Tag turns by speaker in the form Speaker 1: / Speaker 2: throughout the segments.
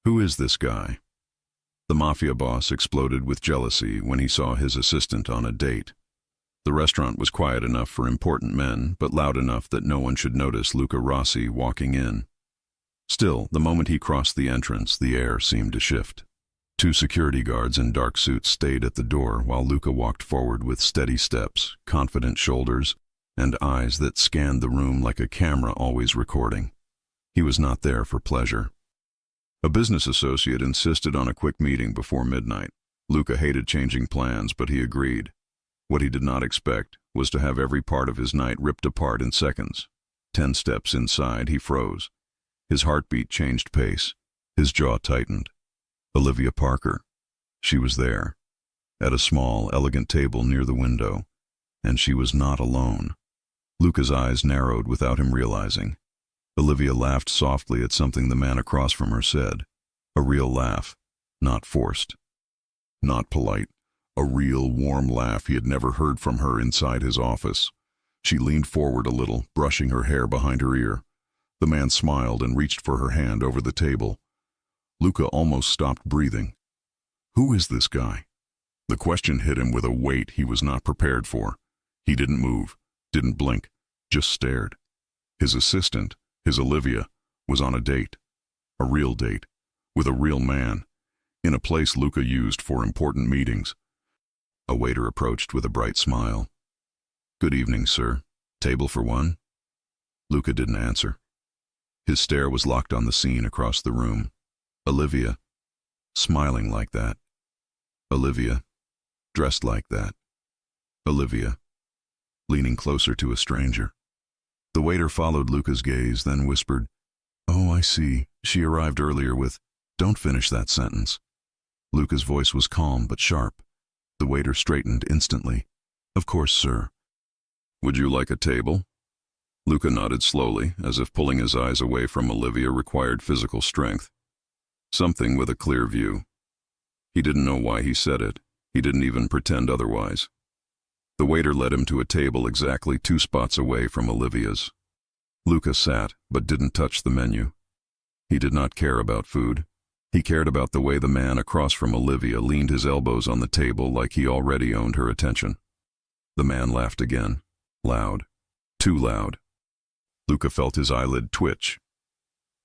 Speaker 1: Who is this guy? The Mafia boss exploded with jealousy when he saw his assistant on a date. The restaurant was quiet enough for important men, but loud enough that no one should notice Luca Rossi walking in. Still, the moment he crossed the entrance, the air seemed to shift. Two security guards in dark suits stayed at the door while Luca walked forward with steady steps, confident shoulders, and eyes that scanned the room like a camera always recording. He was not there for pleasure. A business associate insisted on a quick meeting before midnight. Luca hated changing plans, but he agreed. What he did not expect was to have every part of his night ripped apart in seconds. 10 steps inside, he froze. His heartbeat changed pace. His jaw tightened. Olivia Parker. She was there, at a small, elegant table near the window, and she was not alone. Luca's eyes narrowed without him realizing. Olivia laughed softly at something the man across from her said. A real laugh, not forced. Not polite. A real, warm laugh he had never heard from her inside his office. She leaned forward a little, brushing her hair behind her ear. The man smiled and reached for her hand over the table. Luca almost stopped breathing. Who is this guy? The question hit him with a weight he was not prepared for. He didn't move, didn't blink, just stared. His assistant, his Olivia, was on a date. A real date, with a real man, in a place Luca used for important meetings. A waiter approached with a bright smile. Good evening, sir. Table for one? Luca didn't answer. His stare was locked on the scene across the room. Olivia, smiling like that. Olivia, dressed like that. Olivia, leaning closer to a stranger. The waiter followed Luca's gaze, then whispered, Oh, I see. She arrived earlier with, Don't finish that sentence. Luca's voice was calm but sharp. The waiter straightened instantly. Of course, sir. Would you like a table? Luca nodded slowly, as if pulling his eyes away from Olivia required physical strength. Something with a clear view. He didn't know why he said it. He didn't even pretend otherwise. The waiter led him to a table exactly 2 spots away from Olivia's. Luca sat, but didn't touch the menu. He did not care about food. He cared about the way the man across from Olivia leaned his elbows on the table like he already owned her attention. The man laughed again. Loud. Too loud. Luca felt his eyelid twitch.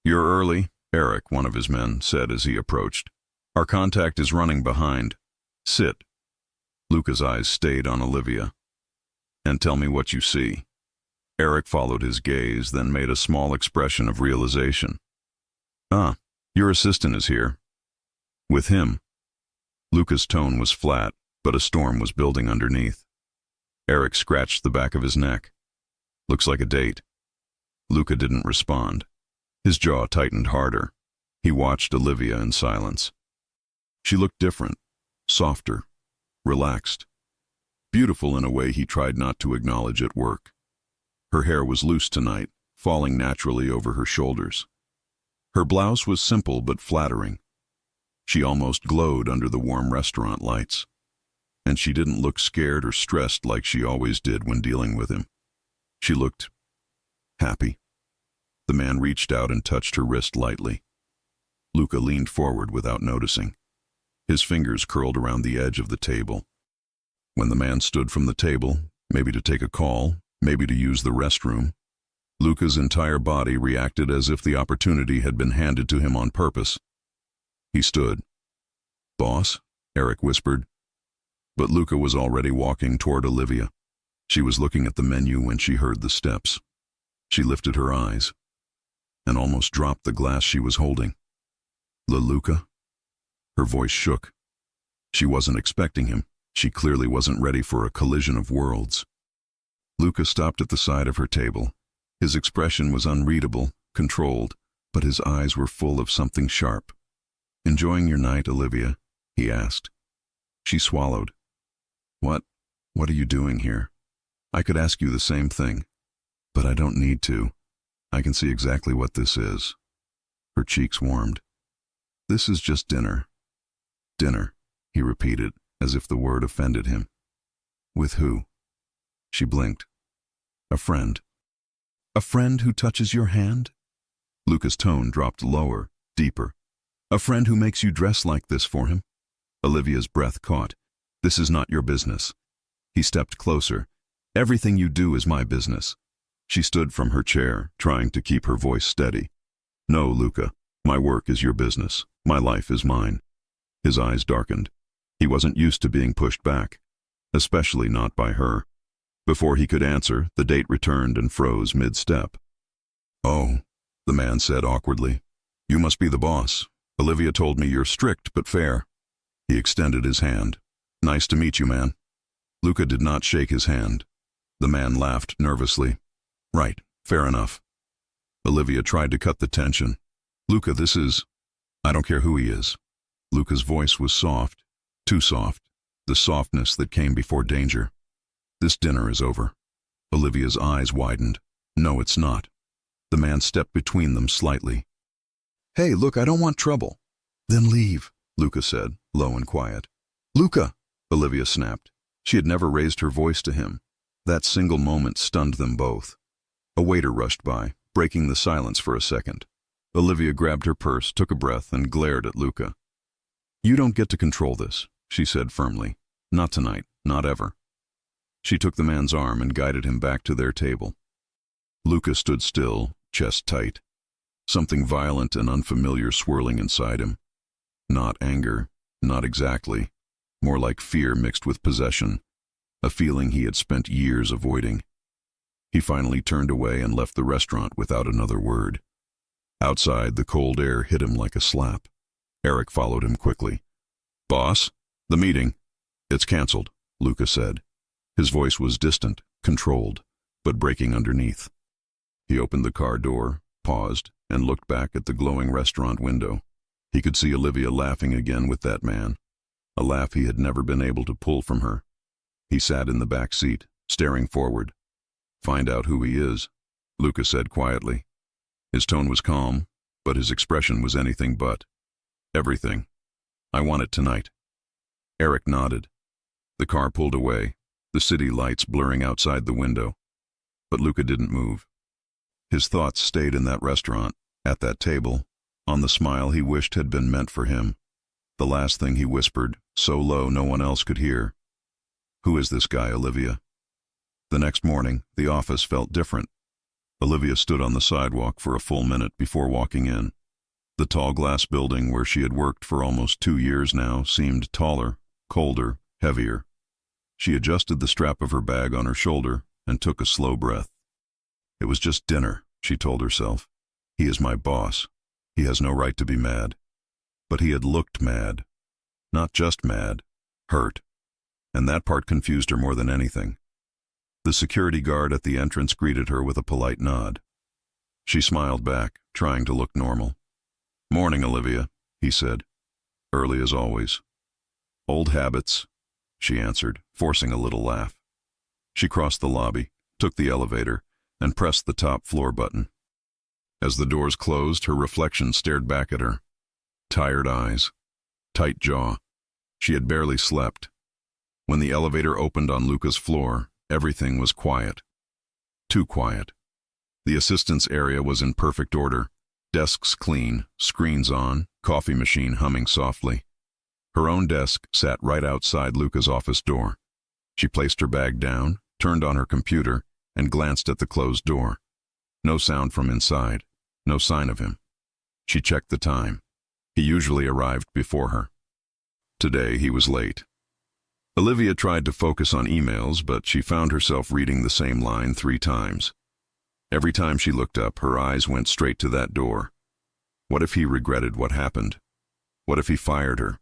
Speaker 1: You're early, Eric, one of his men, said as he approached. Our contact is running behind. Sit. Luca's eyes stayed on Olivia. And tell me what you see. Eric followed his gaze, then made a small expression of realization. Ah, your assistant is here. With him. Luca's tone was flat, but a storm was building underneath. Eric scratched the back of his neck. Looks like a date. Luca didn't respond. His jaw tightened harder. He watched Olivia in silence. She looked different, softer, relaxed, beautiful in a way he tried not to acknowledge at work. Her hair was loose tonight, falling naturally over her shoulders. Her blouse was simple but flattering. She almost glowed under the warm restaurant lights. And she didn't look scared or stressed like she always did when dealing with him. She looked happy. The man reached out and touched her wrist lightly. Luca leaned forward without noticing. His fingers curled around the edge of the table. When the man stood from the table, maybe to take a call, maybe to use the restroom, Luca's entire body reacted as if the opportunity had been handed to him on purpose. He stood. Boss? Eric whispered. But Luca was already walking toward Olivia. She was looking at the menu when she heard the steps. She lifted her eyes and almost dropped the glass she was holding. Luca? Her voice shook. She wasn't expecting him. She clearly wasn't ready for a collision of worlds. Luca stopped at the side of her table. His expression was unreadable, controlled, but his eyes were full of something sharp. Enjoying your night, Olivia? He asked. She swallowed. What are you doing here? I could ask you the same thing, but I don't need to. I can see exactly what this is. Her cheeks warmed. This is just dinner. Dinner, he repeated, as if the word offended him. With who? She blinked. A friend. A friend who touches your hand? Luca's tone dropped lower, deeper. A friend who makes you dress like this for him? Olivia's breath caught. This is not your business. He stepped closer. Everything you do is my business. She stood from her chair, trying to keep her voice steady. No, Luca. My work is your business. My life is mine. His eyes darkened. He wasn't used to being pushed back, especially not by her. Before he could answer, the date returned and froze mid-step. Oh, the man said awkwardly. You must be the boss. Olivia told me you're strict but fair. He extended his hand. Nice to meet you, man. Luca did not shake his hand. The man laughed nervously. Right, fair enough. Olivia tried to cut the tension. Luca, this is... I don't care who he is. Luca's voice was soft, too soft, the softness that came before danger. This dinner is over. Olivia's eyes widened. No, it's not. The man stepped between them slightly. Hey, look, I don't want trouble. Then leave, Luca said, low and quiet. Luca, Olivia snapped. She had never raised her voice to him. That single moment stunned them both. A waiter rushed by, breaking the silence for a second. Olivia grabbed her purse, took a breath, and glared at Luca. You don't get to control this, she said firmly. Not tonight, not ever. She took the man's arm and guided him back to their table. Luca stood still, chest tight. Something violent and unfamiliar swirling inside him. Not anger, not exactly. More like fear mixed with possession, a feeling he had spent years avoiding. He finally turned away and left the restaurant without another word. Outside, the cold air hit him like a slap. Eric followed him quickly. Boss, the meeting. It's canceled, Luca said. His voice was distant, controlled, but breaking underneath. He opened the car door, paused, and looked back at the glowing restaurant window. He could see Olivia laughing again with that man, a laugh he had never been able to pull from her. He sat in the back seat, staring forward. Find out who he is, Luca said quietly. His tone was calm, but his expression was anything but. Everything. I want it tonight. Eric nodded. The car pulled away, the city lights blurring outside the window. But Luca didn't move. His thoughts stayed in that restaurant, at that table, on the smile he wished had been meant for him. The last thing he whispered, so low no one else could hear. Who is this guy, Olivia? The next morning, the office felt different. Olivia stood on the sidewalk for a full minute before walking in. The tall glass building where she had worked for almost 2 years now seemed taller, colder, heavier. She adjusted the strap of her bag on her shoulder and took a slow breath. It was just dinner, she told herself. He is my boss. He has no right to be mad. But he had looked mad. Not just mad, hurt. And that part confused her more than anything. The security guard at the entrance greeted her with a polite nod. She smiled back, trying to look normal. Morning, Olivia, he said. Early as always. Old habits, she answered, forcing a little laugh. She crossed the lobby, took the elevator, and pressed the top floor button. As the doors closed, her reflection stared back at her. Tired eyes, tight jaw. She had barely slept. When the elevator opened on Luca's floor, everything was quiet. Too quiet. The assistant's area was in perfect order. Desks clean, screens on, coffee machine humming softly. Her own desk sat right outside Luca's office door. She placed her bag down, turned on her computer, and glanced at the closed door. No sound from inside, no sign of him. She checked the time. He usually arrived before her. Today he was late. Olivia tried to focus on emails, but she found herself reading the same line 3 times. Every time she looked up, her eyes went straight to that door. What if he regretted what happened? What if he fired her?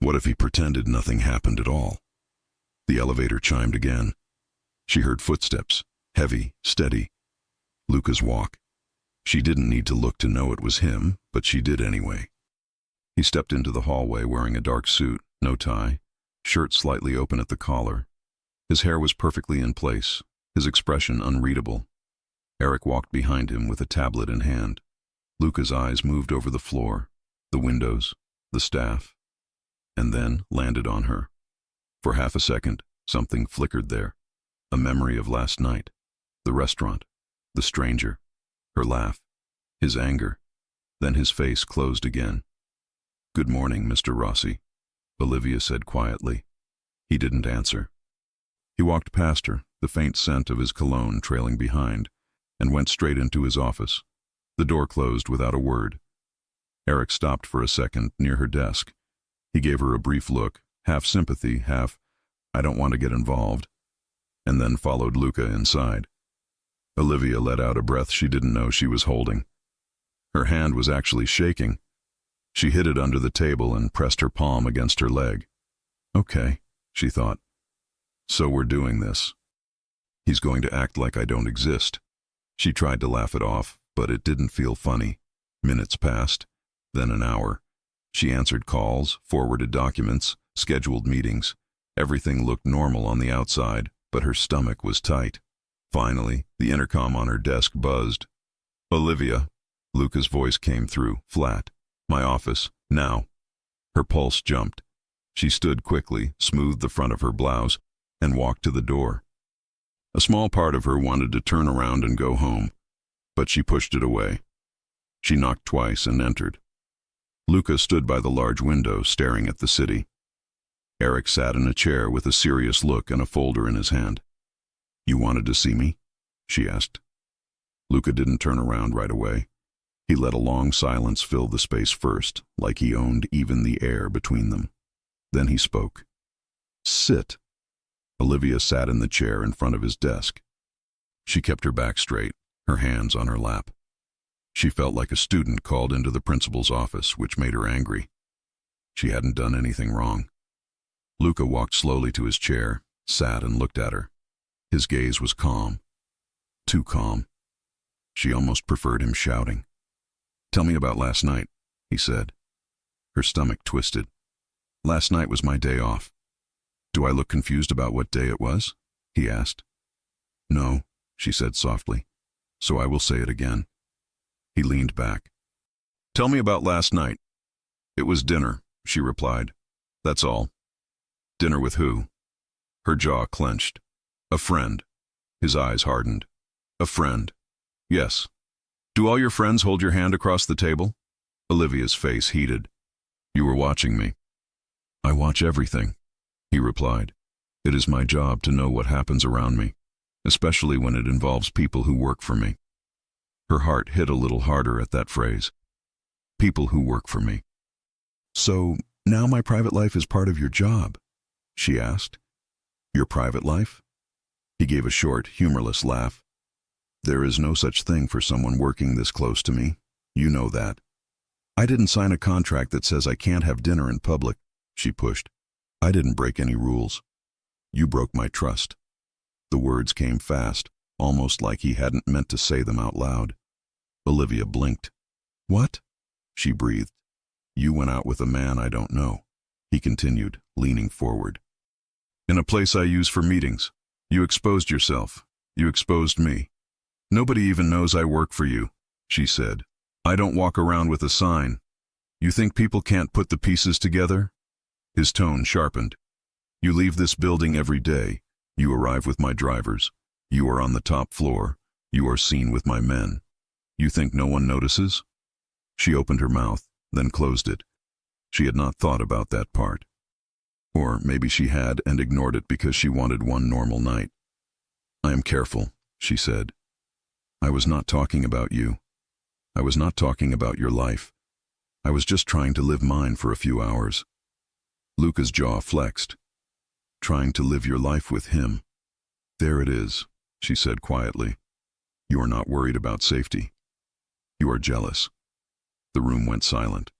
Speaker 1: What if he pretended nothing happened at all? The elevator chimed again. She heard footsteps, heavy, steady. Luca's walk. She didn't need to look to know it was him, but she did anyway. He stepped into the hallway wearing a dark suit, no tie, shirt slightly open at the collar. His hair was perfectly in place, his expression unreadable. Eric walked behind him with a tablet in hand. Luca's eyes moved over the floor, the windows, the staff, and then landed on her. For half a second, something flickered there. A memory of last night, the restaurant, the stranger, her laugh, his anger. Then his face closed again. "Good morning, Mr. Rossi," Olivia said quietly. He didn't answer. He walked past her, the faint scent of his cologne trailing behind, and went straight into his office. The door closed without a word. Eric stopped for a second near her desk. He gave her a brief look, half sympathy, half, "I don't want to get involved," and then followed Luca inside. Olivia let out a breath she didn't know she was holding. Her hand was actually shaking. She hid it under the table and pressed her palm against her leg. "Okay," she thought. "So we're doing this. He's going to act like I don't exist." She tried to laugh it off, but it didn't feel funny. Minutes passed, then an hour. She answered calls, forwarded documents, scheduled meetings. Everything looked normal on the outside, but her stomach was tight. Finally, the intercom on her desk buzzed. "Olivia," Luca's voice came through, flat. "My office, now." Her pulse jumped. She stood quickly, smoothed the front of her blouse, and walked to the door. A small part of her wanted to turn around and go home, but she pushed it away. She knocked twice and entered. Luca stood by the large window, staring at the city. Eric sat in a chair with a serious look and a folder in his hand. "You wanted to see me?" she asked. Luca didn't turn around right away. He let a long silence fill the space first, like he owned even the air between them. Then he spoke. "Sit." Olivia sat in the chair in front of his desk. She kept her back straight, her hands on her lap. She felt like a student called into the principal's office, which made her angry. She hadn't done anything wrong. Luca walked slowly to his chair, sat and looked at her. His gaze was calm. Too calm. She almost preferred him shouting. "Tell me about last night," he said. Her stomach twisted. "Last night was my day off." "Do I look confused about what day it was?" he asked. "No," she said softly, "so I will say it again." He leaned back. "Tell me about last night." "It was dinner," she replied. "That's all." "Dinner with who?" Her jaw clenched. "A friend." His eyes hardened. "A friend." "Yes. Do all your friends hold your hand across the table?" Olivia's face heated. "You were watching me." "I watch everything," he replied. "It is my job to know what happens around me, especially when it involves people who work for me." Her heart hit a little harder at that phrase. People who work for me. "So, now my private life is part of your job?" she asked. "Your private life?" He gave a short, humorless laugh. "There is no such thing for someone working this close to me. You know that." "I didn't sign a contract that says I can't have dinner in public," she pushed. "I didn't break any rules." "You broke my trust." The words came fast, almost like he hadn't meant to say them out loud. Olivia blinked. "What?" she breathed. "You went out with a man I don't know," he continued, leaning forward. "In a place I use for meetings. You exposed yourself. You exposed me. Nobody even knows I work for you," she said. "I don't walk around with a sign. You think people can't put the pieces together?" His tone sharpened. "You leave this building every day. You arrive with my drivers. You are on the top floor. You are seen with my men. You think no one notices?" She opened her mouth, then closed it. She had not thought about that part. Or maybe she had and ignored it because she wanted one normal night. "I am careful," she said. "I was not talking about you. I was not talking about your life. I was just trying to live mine for a few hours." Luca's jaw flexed. "Trying to live your life with him. There it is," she said quietly. "You are not worried about safety. You are jealous." The room went silent.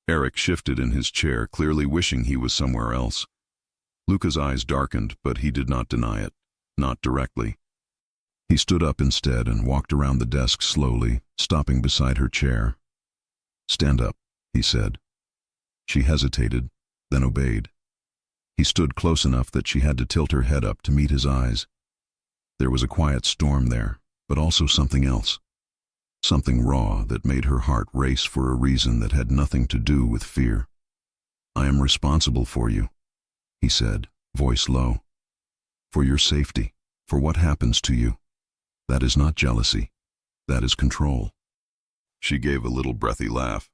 Speaker 1: Eric shifted in his chair, clearly wishing he was somewhere else. Luca's eyes darkened, but he did not deny it, not directly. He stood up instead and walked around the desk slowly, stopping beside her chair. "Stand up," he said. She hesitated, then obeyed. He stood close enough that she had to tilt her head up to meet his eyes. There was a quiet storm there, but also something else. Something raw that made her heart race for a reason that had nothing to do with fear. "I am responsible for you," he said, voice low. "For your safety, for what happens to you. That is not jealousy. That is control." She gave a little breathy laugh.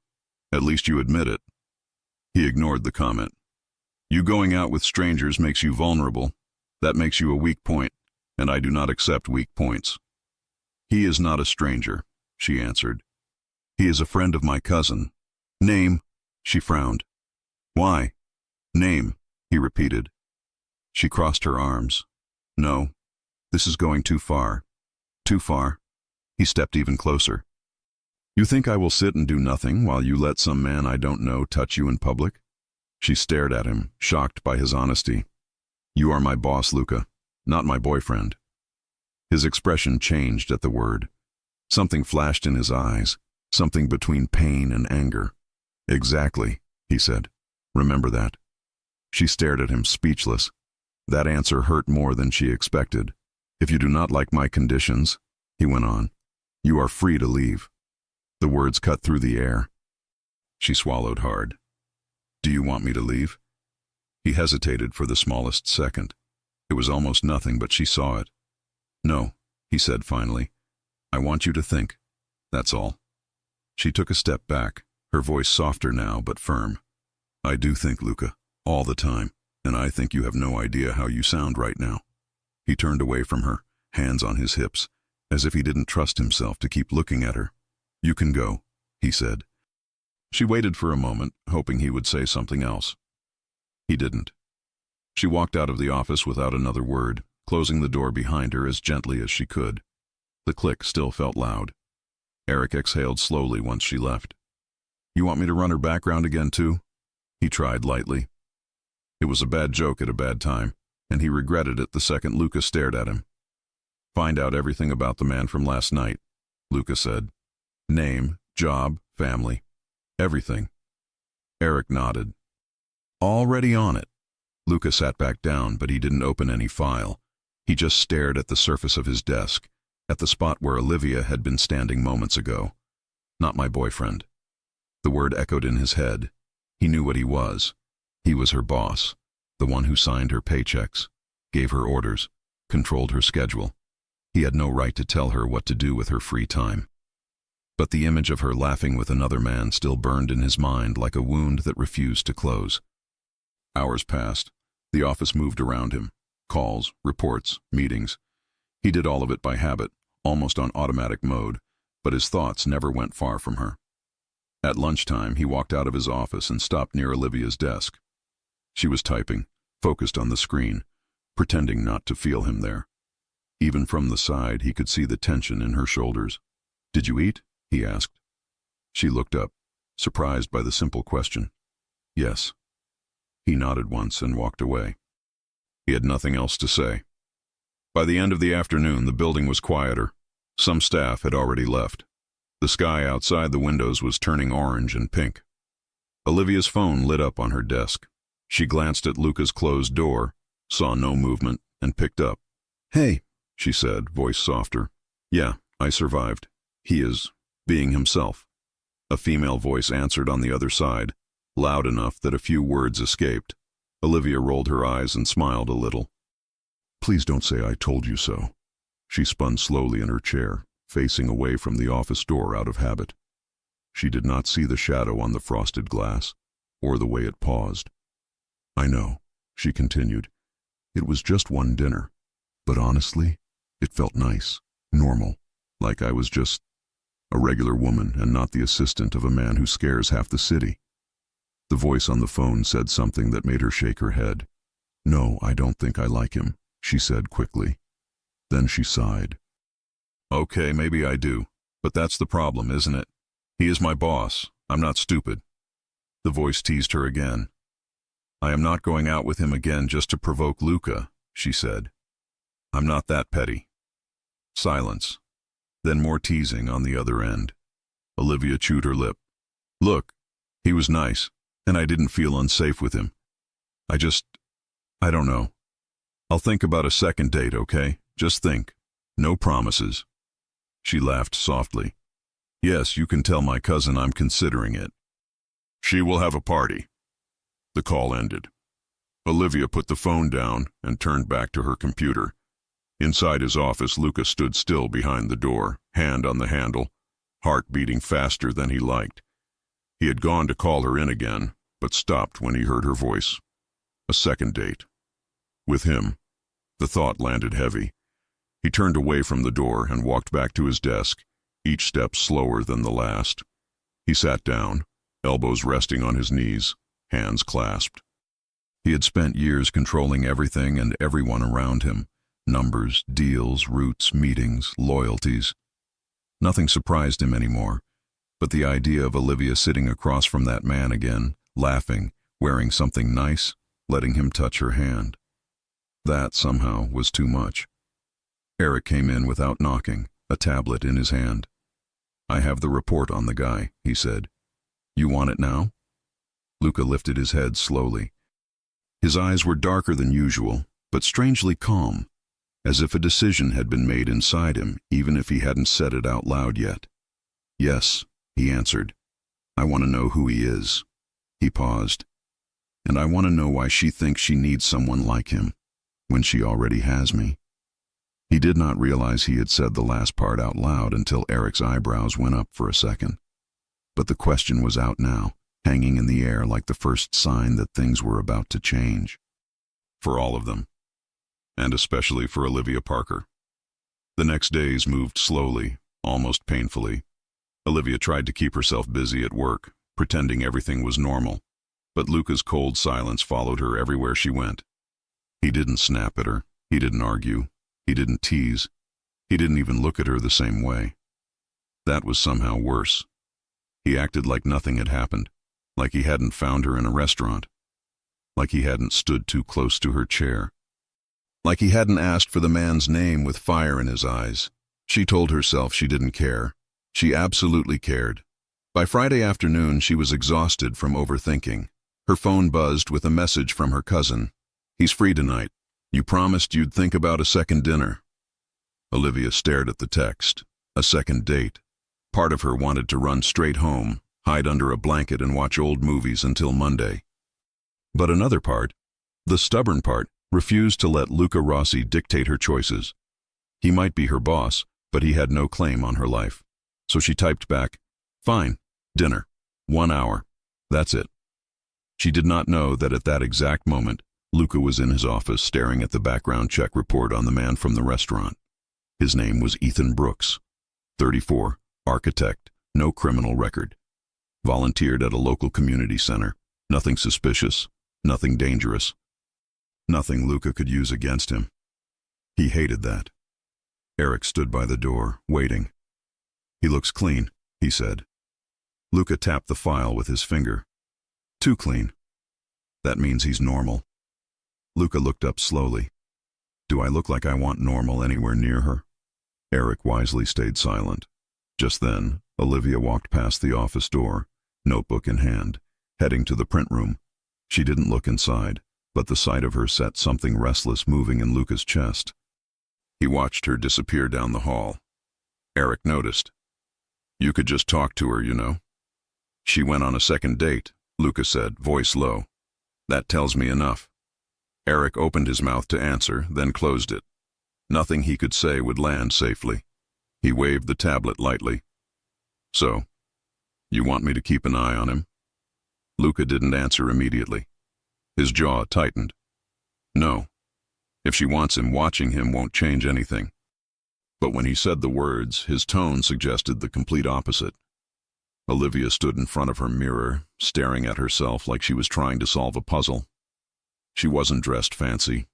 Speaker 1: "At least you admit it." He ignored the comment. You going out with strangers makes you vulnerable. That makes you a weak point, and I do not accept weak points. He is not a stranger, she answered. He is a friend of my cousin. Name? She frowned. Why? Name, he repeated. She crossed her arms. No, this is going too far. Too far. He stepped even closer. You think I will sit and do nothing while you let some man I don't know touch you in public? She stared at him, shocked by his honesty. You are my boss, Luca, not my boyfriend. His expression changed at the word. Something flashed in his eyes, something between pain and anger. Exactly, he said. Remember that. She stared at him, speechless. That answer hurt more than she expected. If you do not like my conditions, he went on, you are free to leave. The words cut through the air. She swallowed hard. Do you want me to leave? He hesitated for the smallest second. It was almost nothing, but she saw it. No, he said finally. I want you to think. That's all. She took a step back, her voice softer now but firm. I do think, Luca, all the time, and I think you have no idea how you sound right now. He turned away from her, hands on his hips, as if he didn't trust himself to keep looking at her. You can go, he said. She waited for a moment, hoping he would say something else. He didn't. She walked out of the office without another word, closing the door behind her as gently as she could. The click still felt loud. Eric exhaled slowly once she left. You want me to run her background again too? He tried lightly. It was a bad joke at a bad time, and he regretted it the second Luca stared at him. Find out everything about the man from last night, Luca said. Name, job, family, everything. Eric nodded. Already on it. Luca sat back down, but he didn't open any file. He just stared at the surface of his desk, at the spot where Olivia had been standing moments ago. Not my boyfriend. The word echoed in his head. He knew what he was. He was her boss, the one who signed her paychecks, gave her orders, controlled her schedule. He had no right to tell her what to do with her free time. But the image of her laughing with another man still burned in his mind like a wound that refused to close. Hours passed. The office moved around him. Calls, reports, meetings. He did all of it by habit, almost on automatic mode, but his thoughts never went far from her. At lunchtime, he walked out of his office and stopped near Olivia's desk. She was typing, focused on the screen, pretending not to feel him there. Even from the side, he could see the tension in her shoulders. Did you eat? He asked. She looked up, surprised by the simple question. Yes. He nodded once and walked away. He had nothing else to say. By the end of the afternoon, the building was quieter. Some staff had already left. The sky outside the windows was turning orange and pink. Olivia's phone lit up on her desk. She glanced at Luca's closed door, saw no movement, and picked up. Hey, she said, voice softer. Yeah, I survived. He is being himself. A female voice answered on the other side, loud enough that a few words escaped. Olivia rolled her eyes and smiled a little. Please don't say I told you so. She spun slowly in her chair, facing away from the office door out of habit. She did not see the shadow on the frosted glass, or the way it paused. I know, she continued. It was just one dinner, but honestly, it felt nice, normal, like I was just a regular woman and not the assistant of a man who scares half the city. The voice on the phone said something that made her shake her head. No, I don't think I like him, she said quickly. Then she sighed. Okay, maybe I do, but that's the problem, isn't it? He is my boss. I'm not stupid. The voice teased her again. I am not going out with him again just to provoke Luca, she said. I'm not that petty. Silence. Then more teasing on the other end. Olivia chewed her lip. Look, he was nice, and I didn't feel unsafe with him. I don't know. I'll think about a second date, okay? Just think. No promises. She laughed softly. Yes, you can tell my cousin I'm considering it. She will have a party. The call ended. Olivia put the phone down and turned back to her computer. Inside his office, Luca stood still behind the door, hand on the handle, heart beating faster than he liked. He had gone to call her in again, but stopped when he heard her voice. A second date. With him. The thought landed heavy. He turned away from the door and walked back to his desk, each step slower than the last. He sat down, elbows resting on his knees, hands clasped. He had spent years controlling everything and everyone around him. Numbers, deals, routes, meetings, loyalties. Nothing surprised him anymore, but the idea of Olivia sitting across from that man again, laughing, wearing something nice, letting him touch her hand. That, somehow, was too much. Eric came in without knocking, a tablet in his hand. "I have the report on the guy," he said. "You want it now?" Luca lifted his head slowly. His eyes were darker than usual, but strangely calm, as if a decision had been made inside him, even if he hadn't said it out loud yet. "Yes," he answered. "I want to know who he is." He paused. "And I want to know why she thinks she needs someone like him, when she already has me." He did not realize he had said the last part out loud until Eric's eyebrows went up for a second. But the question was out now, hanging in the air like the first sign that things were about to change. For all of them. And especially for Olivia Parker. The next days moved slowly, almost painfully. Olivia tried to keep herself busy at work, pretending everything was normal, but Luca's cold silence followed her everywhere she went. He didn't snap at her, he didn't argue, he didn't tease, he didn't even look at her the same way. That was somehow worse. He acted like nothing had happened, like he hadn't found her in a restaurant, like he hadn't stood too close to her chair, like he hadn't asked for the man's name with fire in his eyes. She told herself she didn't care. She absolutely cared. By Friday afternoon, she was exhausted from overthinking. Her phone buzzed with a message from her cousin. "He's free tonight. You promised you'd think about a second dinner." Olivia stared at the text. A second date. Part of her wanted to run straight home, hide under a blanket and watch old movies until Monday. But another part, the stubborn part, refused to let Luca Rossi dictate her choices. He might be her boss, but he had no claim on her life. So she typed back, "Fine, dinner. 1 hour. That's it." She did not know that at that exact moment, Luca was in his office staring at the background check report on the man from the restaurant. His name was Ethan Brooks, 34, architect, no criminal record. Volunteered at a local community center. Nothing suspicious, nothing dangerous. Nothing Luca could use against him. He hated that. Eric stood by the door, waiting. "He looks clean," he said. Luca tapped the file with his finger. "Too clean. That means he's normal." Luca looked up slowly. "Do I look like I want normal anywhere near her?" Eric wisely stayed silent. Just then, Olivia walked past the office door, notebook in hand, heading to the print room. She didn't look inside, but the sight of her set something restless moving in Luca's chest. He watched her disappear down the hall. Eric noticed. "You could just talk to her, you know." "She went on a second date," Luca said, voice low. "That tells me enough." Eric opened his mouth to answer, then closed it. Nothing he could say would land safely. He waved the tablet lightly. "So, you want me to keep an eye on him?" Luca didn't answer immediately. His jaw tightened. "No. If she wants him, watching him won't change anything." But when he said the words, his tone suggested the complete opposite. Olivia stood in front of her mirror, staring at herself like she was trying to solve a puzzle. She wasn't dressed fancy.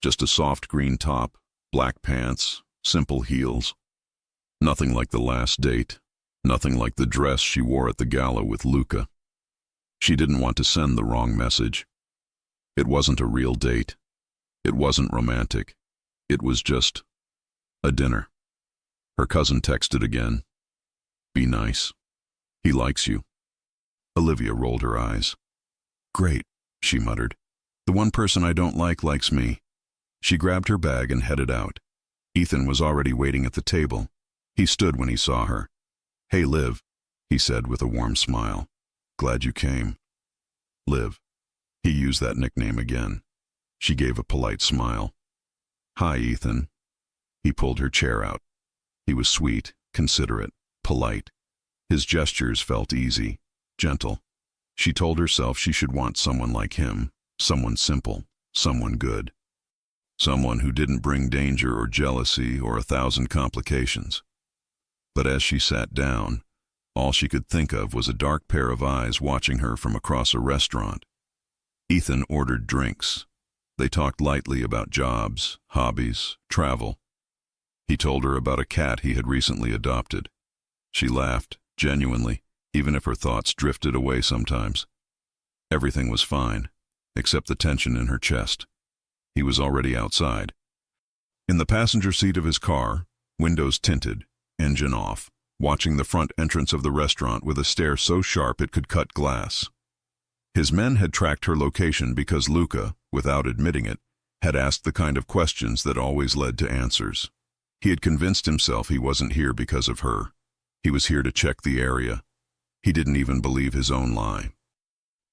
Speaker 1: Just a soft green top, black pants, simple heels. Nothing like the last date. Nothing like the dress she wore at the gala with Luca. She didn't want to send the wrong message. It wasn't a real date. It wasn't romantic. It was just a dinner. Her cousin texted again. "Be nice. He likes you." Olivia rolled her eyes. "Great," she muttered. "The one person I don't like likes me." She grabbed her bag and headed out. Ethan was already waiting at the table. He stood when he saw her. "Hey, Liv," he said with a warm smile. "Glad you came." Liv. He used that nickname again. She gave a polite smile. "Hi, Ethan." He pulled her chair out. He was sweet, considerate, polite. His gestures felt easy, gentle. She told herself she should want someone like him, someone simple, someone good. Someone who didn't bring danger or jealousy or 1,000 complications. But as she sat down, all she could think of was a dark pair of eyes watching her from across a restaurant. Ethan ordered drinks. They talked lightly about jobs, hobbies, travel. He told her about a cat he had recently adopted. She laughed, genuinely, even if her thoughts drifted away sometimes. Everything was fine, except the tension in her chest. He was already outside. In the passenger seat of his car, windows tinted, engine off, watching the front entrance of the restaurant with a stare so sharp it could cut glass. His men had tracked her location because Luca, without admitting it, had asked the kind of questions that always led to answers. He had convinced himself he wasn't here because of her. He was here to check the area. He didn't even believe his own lie.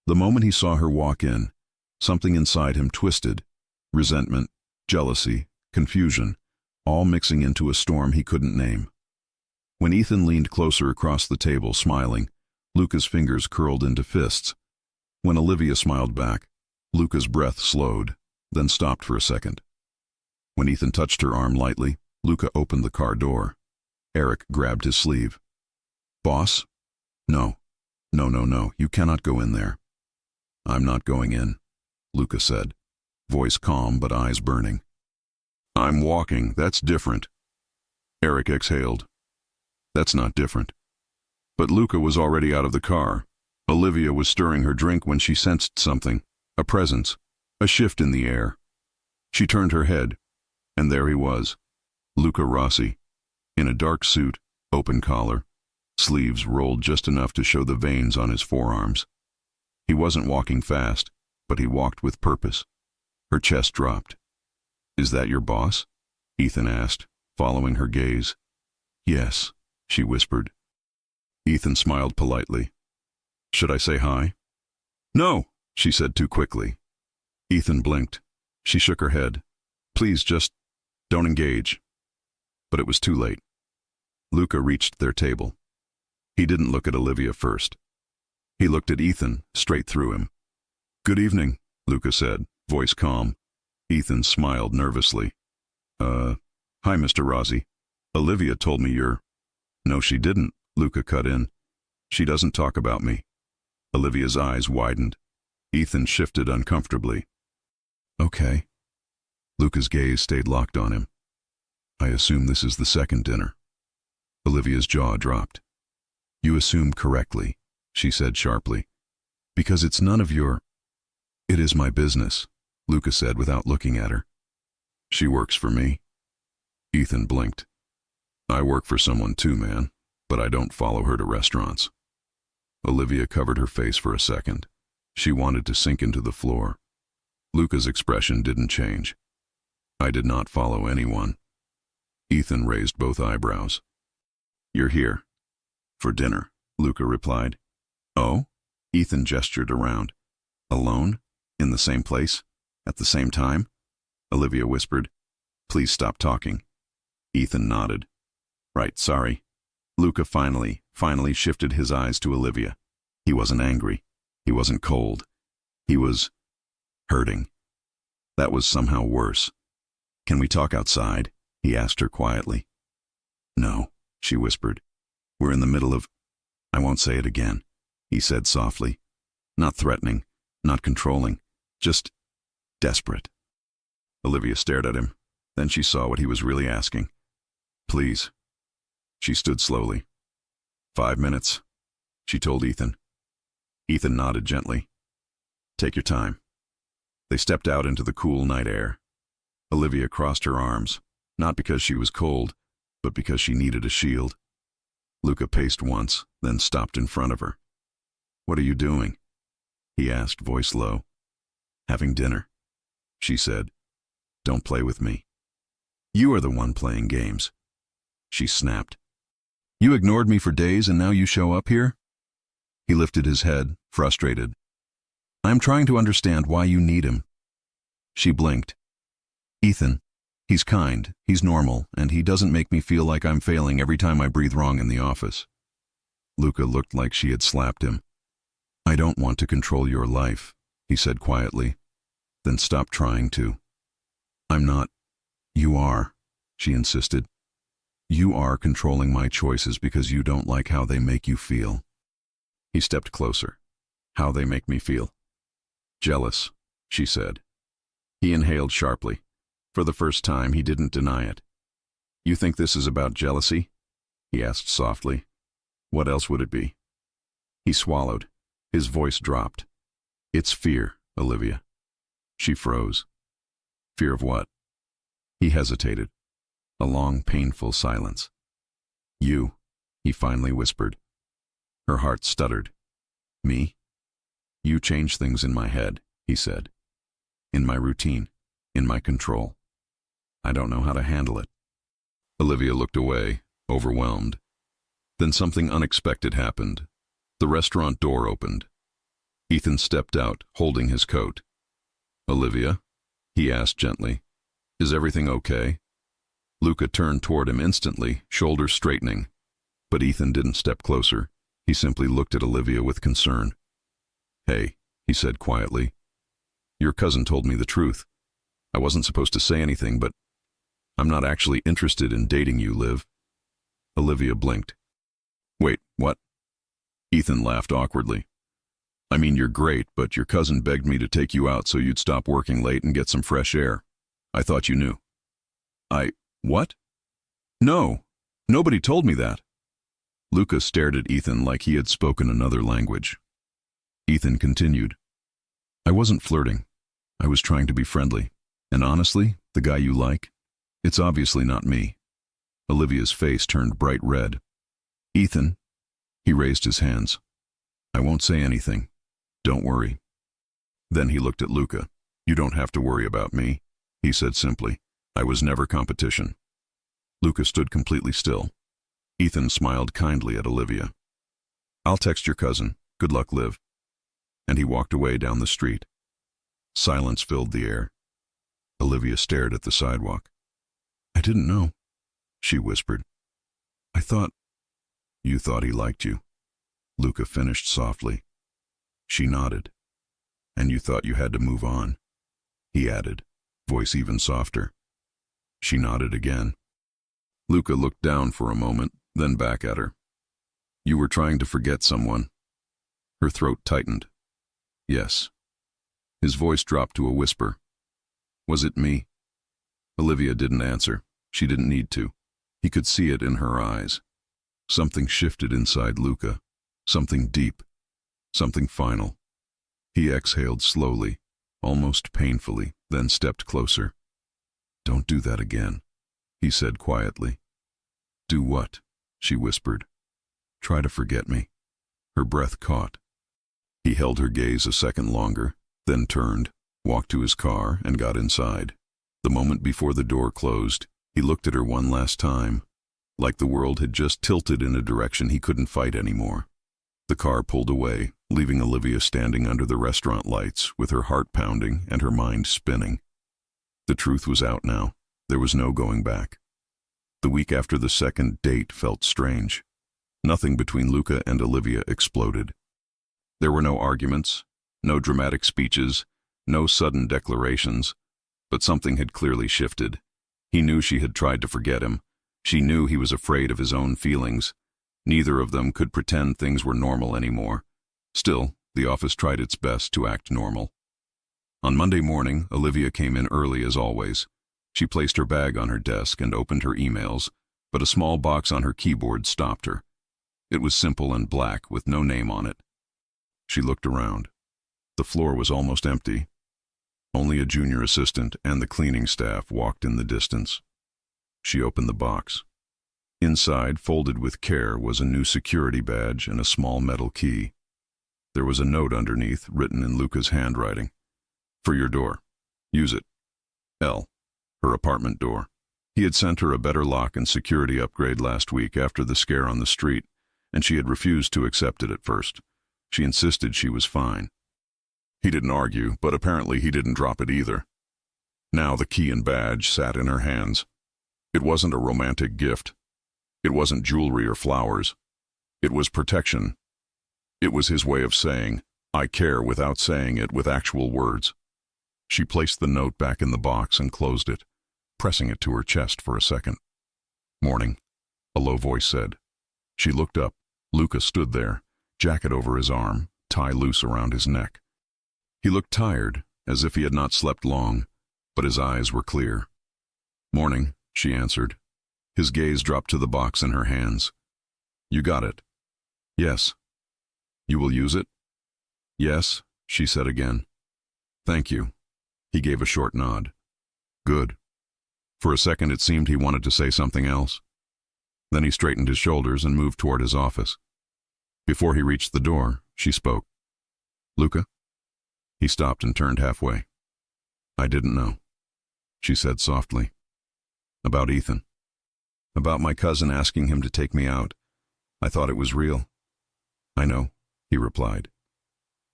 Speaker 1: The moment he saw her walk in, something inside him twisted. Resentment, jealousy, confusion, all mixing into a storm he couldn't name. When Ethan leaned closer across the table, smiling, Luca's fingers curled into fists. When Olivia smiled back, Luca's breath slowed, then stopped for a second. When Ethan touched her arm lightly, Luca opened the car door. Eric grabbed his sleeve. "Boss? No. No, you cannot go in there." "I'm not going in," Luca said, voice calm but eyes burning. "I'm walking, that's different." Eric exhaled. "That's not different." But Luca was already out of the car. Olivia was stirring her drink when she sensed something, a presence, a shift in the air. She turned her head, and there he was, Luca Rossi, in a dark suit, open collar, sleeves rolled just enough to show the veins on his forearms. He wasn't walking fast, but he walked with purpose. Her chest dropped. "Is that your boss?" Ethan asked, following her gaze. "Yes," she whispered. Ethan smiled politely. "Should I say hi?" "No," she said too quickly. Ethan blinked. She shook her head. "Please, just don't engage." But it was too late. Luca reached their table. He didn't look at Olivia first. He looked at Ethan, straight through him. "Good evening," Luca said, voice calm. Ethan smiled nervously. Hi, Mr. Rossi. Olivia told me you're—" "No, she didn't," Luca cut in. "She doesn't talk about me." Olivia's eyes widened. Ethan shifted uncomfortably. "Okay." Luca's gaze stayed locked on him. "I assume this is the second dinner." Olivia's jaw dropped. "You assume correctly," she said sharply. "Because it's none of your—" "It is my business," Luca said without looking at her. "She works for me." Ethan blinked. "I work for someone too, man, but I don't follow her to restaurants." Olivia covered her face for a second. She wanted to sink into the floor. Luca's expression didn't change. "I did not follow anyone." Ethan raised both eyebrows. "You're here." "For dinner," Luca replied. "Oh?" Ethan gestured around. "Alone? In the same place? At the same time?" Olivia whispered. "Please stop talking." Ethan nodded. "Right, sorry." Luca finally shifted his eyes to Olivia. He wasn't angry. He wasn't cold. He was hurting. That was somehow worse. "Can we talk outside?" he asked her quietly. "No," she whispered. "We're in the middle of—" "I won't say it again," he said softly. Not threatening, not controlling, just desperate. Olivia stared at him. Then she saw what he was really asking. "Please." She stood slowly. 5 minutes, she told Ethan. Ethan nodded gently. "Take your time." They stepped out into the cool night air. Olivia crossed her arms, not because she was cold, but because she needed a shield. Luca paced once, then stopped in front of her. "What are you doing?" he asked, voice low. "Having dinner," she said. "Don't play with me." "You are the one playing games." She snapped. "You ignored me for days and now you show up here?" He lifted his head, frustrated. "I am trying to understand why you need him." She blinked. "Ethan, he's kind, he's normal, and he doesn't make me feel like I'm failing every time I breathe wrong in the office." Luca looked like she had slapped him. I don't want to control your life, he said quietly. Then stop trying to. I'm not. You are, she insisted. You are controlling my choices because you don't like how they make you feel. He stepped closer. How they make me feel? Jealous, she said. He inhaled sharply. For the first time, he didn't deny it. You think this is about jealousy? He asked softly. What else would it be? He swallowed. His voice dropped. It's fear, Olivia. She froze. Fear of what? He hesitated. A long, painful silence. You, he finally whispered. Her heart stuttered. Me? You change things in my head, he said. In my routine, in my control. I don't know how to handle it. Olivia looked away, overwhelmed. Then something unexpected happened. The restaurant door opened. Ethan stepped out, holding his coat. Olivia? He asked gently. Is everything okay? Luca turned toward him instantly, shoulders straightening. But Ethan didn't step closer. He simply looked at Olivia with concern. Hey, he said quietly. Your cousin told me the truth. I wasn't supposed to say anything, but I'm not actually interested in dating you, Liv. Olivia blinked. Wait, what? Ethan laughed awkwardly. I mean, you're great, but your cousin begged me to take you out so you'd stop working late and get some fresh air. I thought you knew. What? No, nobody told me that. Luca stared at Ethan like he had spoken another language. Ethan continued. I wasn't flirting. I was trying to be friendly. And honestly, the guy you like, it's obviously not me. Olivia's face turned bright red. Ethan, he raised his hands. I won't say anything. Don't worry. Then he looked at Luca. You don't have to worry about me, he said simply. I was never competition. Luca stood completely still. Ethan smiled kindly at Olivia. I'll text your cousin. Good luck, Liv. And he walked away down the street. Silence filled the air. Olivia stared at the sidewalk. I didn't know, she whispered. I thought. You thought he liked you, Luca finished softly. She nodded. And you thought you had to move on, he added, voice even softer. She nodded again. Luca looked down for a moment, then back at her. You were trying to forget someone. Her throat tightened. Yes. His voice dropped to a whisper. Was it me? Olivia didn't answer. She didn't need to. He could see it in her eyes. Something shifted inside Luca. Something deep. Something final. He exhaled slowly, almost painfully, then stepped closer. Don't do that again, he said quietly. Do what? She whispered. Try to forget me. Her breath caught. He held her gaze a second longer, then turned, walked to his car, and got inside. The moment before the door closed, he looked at her one last time, like the world had just tilted in a direction he couldn't fight anymore. The car pulled away, leaving Olivia standing under the restaurant lights with her heart pounding and her mind spinning. The truth was out now. There was no going back. The week after the second date felt strange. Nothing between Luca and Olivia exploded. There were no arguments, no dramatic speeches, no sudden declarations, but something had clearly shifted. He knew she had tried to forget him. She knew he was afraid of his own feelings. Neither of them could pretend things were normal anymore. Still, the office tried its best to act normal. On Monday morning, Olivia came in early as always. She placed her bag on her desk and opened her emails, but a small box on her keyboard stopped her. It was simple and black with no name on it. She looked around. The floor was almost empty. Only a junior assistant and the cleaning staff walked in the distance. She opened the box. Inside, folded with care, was a new security badge and a small metal key. There was a note underneath, written in Luca's handwriting. For your door. Use it. L. Her apartment door. He had sent her a better lock and security upgrade last week after the scare on the street, and she had refused to accept it at first. She insisted she was fine. He didn't argue, but apparently he didn't drop it either. Now the key and badge sat in her hands. It wasn't a romantic gift. It wasn't jewelry or flowers. It was protection. It was his way of saying, I care without saying it with actual words. She placed the note back in the box and closed it, pressing it to her chest for a second. Morning, a low voice said. She looked up. Luca stood there, jacket over his arm, tie loose around his neck. He looked tired, as if he had not slept long, but his eyes were clear. Morning, she answered. His gaze dropped to the box in her hands. You got it? Yes. You will use it? Yes, she said again. Thank you. He gave a short nod. Good. For a second it seemed he wanted to say something else. Then he straightened his shoulders and moved toward his office. Before he reached the door, she spoke. Luca? He stopped and turned halfway. I didn't know, she said softly. About Ethan. About my cousin asking him to take me out. I thought it was real. I know, he replied.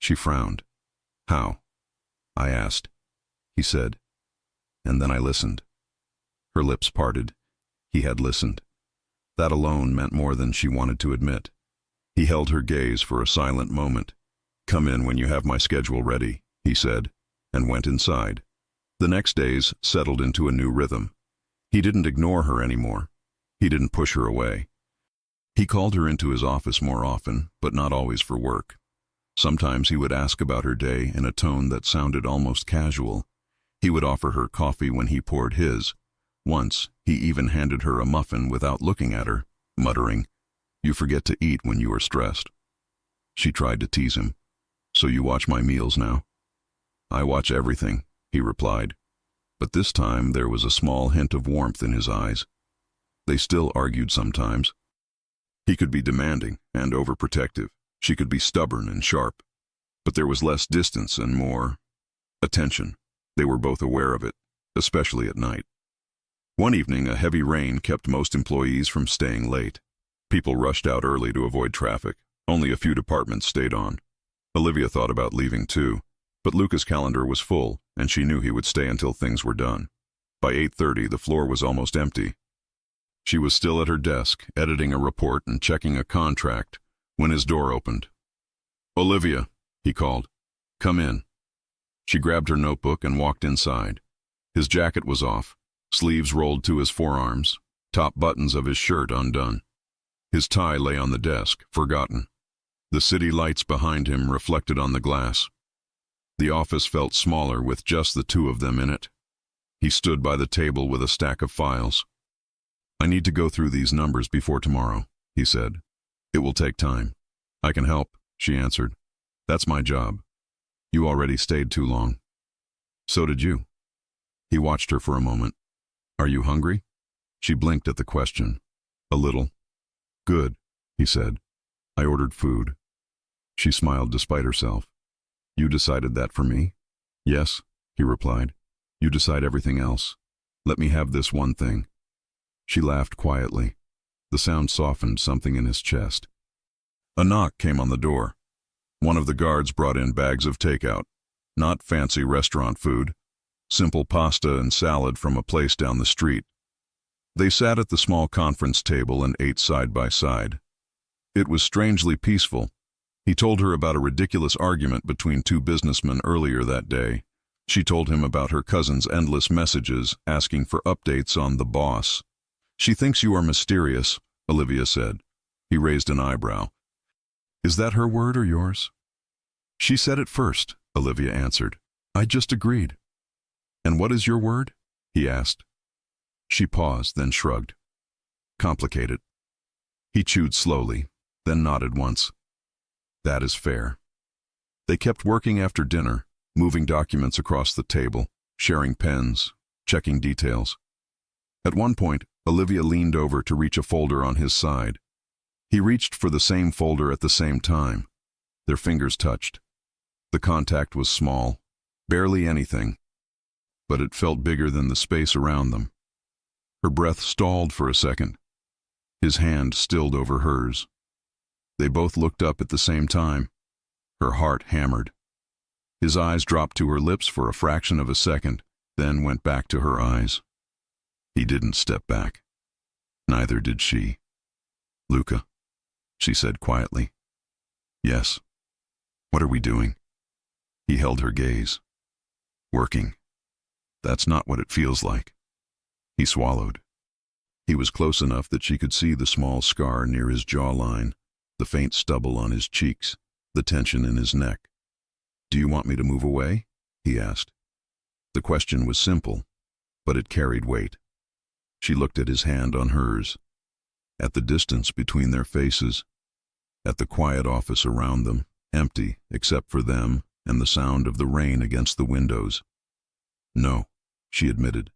Speaker 1: She frowned. How? I asked. He said. And then I listened. Her lips parted. He had listened. That alone meant more than she wanted to admit. He held her gaze for a silent moment. Come in when you have my schedule ready, he said, and went inside. The next days settled into a new rhythm. He didn't ignore her anymore. He didn't push her away. He called her into his office more often, but not always for work. Sometimes he would ask about her day in a tone that sounded almost casual. He would offer her coffee when he poured his. Once, he even handed her a muffin without looking at her, muttering, You forget to eat when you are stressed. She tried to tease him. So you watch my meals now? I watch everything, he replied. But this time there was a small hint of warmth in his eyes. They still argued sometimes. He could be demanding and overprotective. She could be stubborn and sharp. But there was less distance and more attention. They were both aware of it, especially at night. One evening, a heavy rain kept most employees from staying late. People rushed out early to avoid traffic. Only a few departments stayed on. Olivia thought about leaving too, but Luca's calendar was full, and she knew he would stay until things were done. By 8:30, the floor was almost empty. She was still at her desk, editing a report and checking a contract, when his door opened. Olivia, he called. Come in. She grabbed her notebook and walked inside. His jacket was off, sleeves rolled to his forearms, top buttons of his shirt undone. His tie lay on the desk, forgotten. The city lights behind him reflected on the glass. The office felt smaller with just the two of them in it. He stood by the table with a stack of files. I need to go through these numbers before tomorrow, he said. It will take time. I can help, she answered. That's my job. You already stayed too long. So did you. He watched her for a moment. Are you hungry? She blinked at the question. A little. Good, he said. I ordered food. She smiled despite herself. You decided that for me? Yes, he replied. You decide everything else. Let me have this one thing. She laughed quietly. The sound softened something in his chest. A knock came on the door. One of the guards brought in bags of takeout. Not fancy restaurant food. Simple pasta and salad from a place down the street. They sat at the small conference table and ate side by side. It was strangely peaceful. He told her about a ridiculous argument between two businessmen earlier that day. She told him about her cousin's endless messages asking for updates on the boss. She thinks you are mysterious, Olivia said. He raised an eyebrow. Is that her word or yours? She said it first, Olivia answered. I just agreed. And what is your word? He asked. She paused, then shrugged. Complicated. He chewed slowly, then nodded once. That is fair. They kept working after dinner, moving documents across the table, sharing pens, checking details. At one point, Olivia leaned over to reach a folder on his side. He reached for the same folder at the same time. Their fingers touched. The contact was small, barely anything, but it felt bigger than the space around them. Her breath stalled for a second. His hand stilled over hers. They both looked up at the same time. Her heart hammered. His eyes dropped to her lips for a fraction of a second, then went back to her eyes. He didn't step back. Neither did she. Luca, she said quietly. Yes. What are we doing? He held her gaze. Working. That's not what it feels like. He swallowed. He was close enough that she could see the small scar near his jawline, the faint stubble on his cheeks, the tension in his neck. Do you want me to move away? He asked. The question was simple, but it carried weight. She looked at his hand on hers, at the distance between their faces, at the quiet office around them, empty except for them and the sound of the rain against the windows. No, she admitted.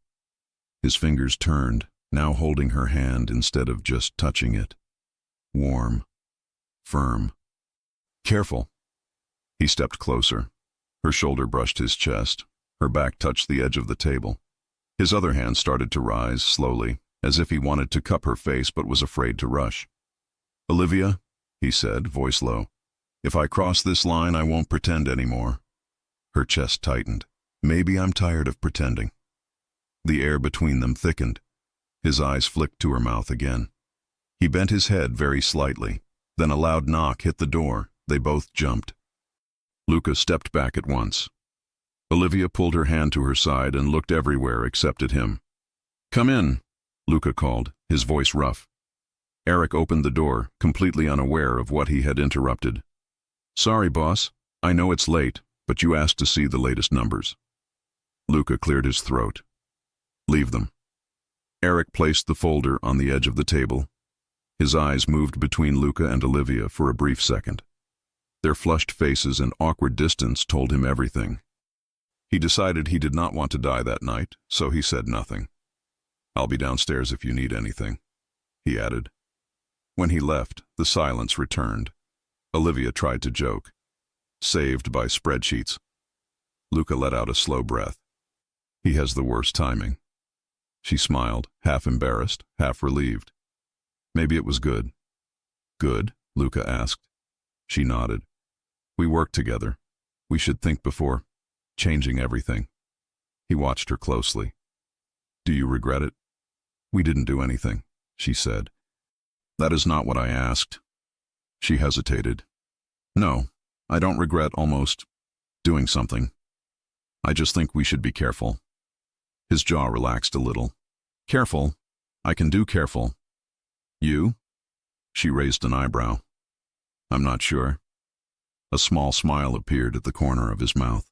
Speaker 1: His fingers turned, now holding her hand instead of just touching it. Warm. Firm. Careful. He stepped closer. Her shoulder brushed his chest. Her back touched the edge of the table. His other hand started to rise, slowly, as if he wanted to cup her face but was afraid to rush. Olivia, he said, voice low, if I cross this line, I won't pretend anymore. Her chest tightened. Maybe I'm tired of pretending. The air between them thickened. His eyes flicked to her mouth again. He bent his head very slightly. Then a loud knock hit the door. They both jumped. Luca stepped back at once. Olivia pulled her hand to her side and looked everywhere except at him. Come in, Luca called, his voice rough. Eric opened the door, completely unaware of what he had interrupted. Sorry, boss. I know it's late, but you asked to see the latest numbers. Luca cleared his throat. Leave them. Eric placed the folder on the edge of the table. His eyes moved between Luca and Olivia for a brief second. Their flushed faces and awkward distance told him everything. He decided he did not want to die that night, so he said nothing. I'll be downstairs if you need anything, he added. When he left, the silence returned. Olivia tried to joke. Saved by spreadsheets. Luca let out a slow breath. He has the worst timing. She smiled, half embarrassed, half relieved. Maybe it was good. Good? Luca asked. She nodded. We work together. We should think before changing everything. He watched her closely. Do you regret it? We didn't do anything, she said. That is not what I asked. She hesitated. No, I don't regret almost doing something. I just think we should be careful. His jaw relaxed a little. Careful? I can do careful. You? She raised an eyebrow. I'm not sure. A small smile appeared at the corner of his mouth.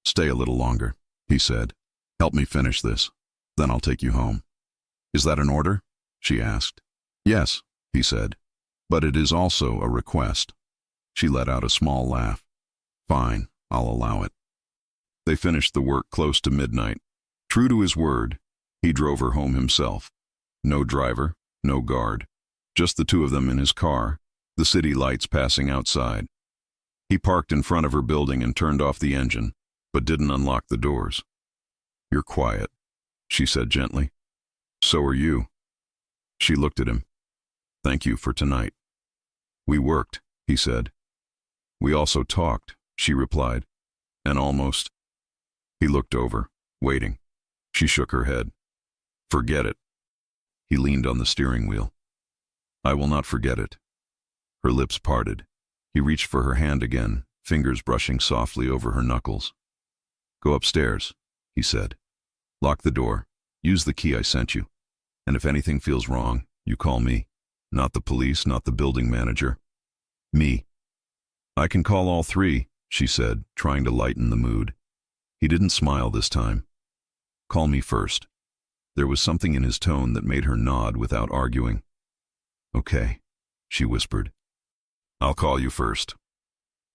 Speaker 1: Stay a little longer, he said. Help me finish this. Then I'll take you home. Is that an order? She asked. Yes, he said. But it is also a request. She let out a small laugh. Fine, I'll allow it. They finished the work close to midnight. True to his word, he drove her home himself. No driver, no guard. Just the two of them in his car, the city lights passing outside. He parked in front of her building and turned off the engine, but didn't unlock the doors. You're quiet, she said gently. So are you. She looked at him. Thank you for tonight. We worked, he said. We also talked, she replied. And almost. He looked over, waiting. She shook her head. Forget it. He leaned on the steering wheel. I will not forget it. Her lips parted. He reached for her hand again, fingers brushing softly over her knuckles. Go upstairs, he said. Lock the door. Use the key I sent you. And if anything feels wrong, you call me. Not the police, not the building manager. Me. I can call all three, she said, trying to lighten the mood. He didn't smile this time. Call me first. There was something in his tone that made her nod without arguing. Okay, she whispered. I'll call you first.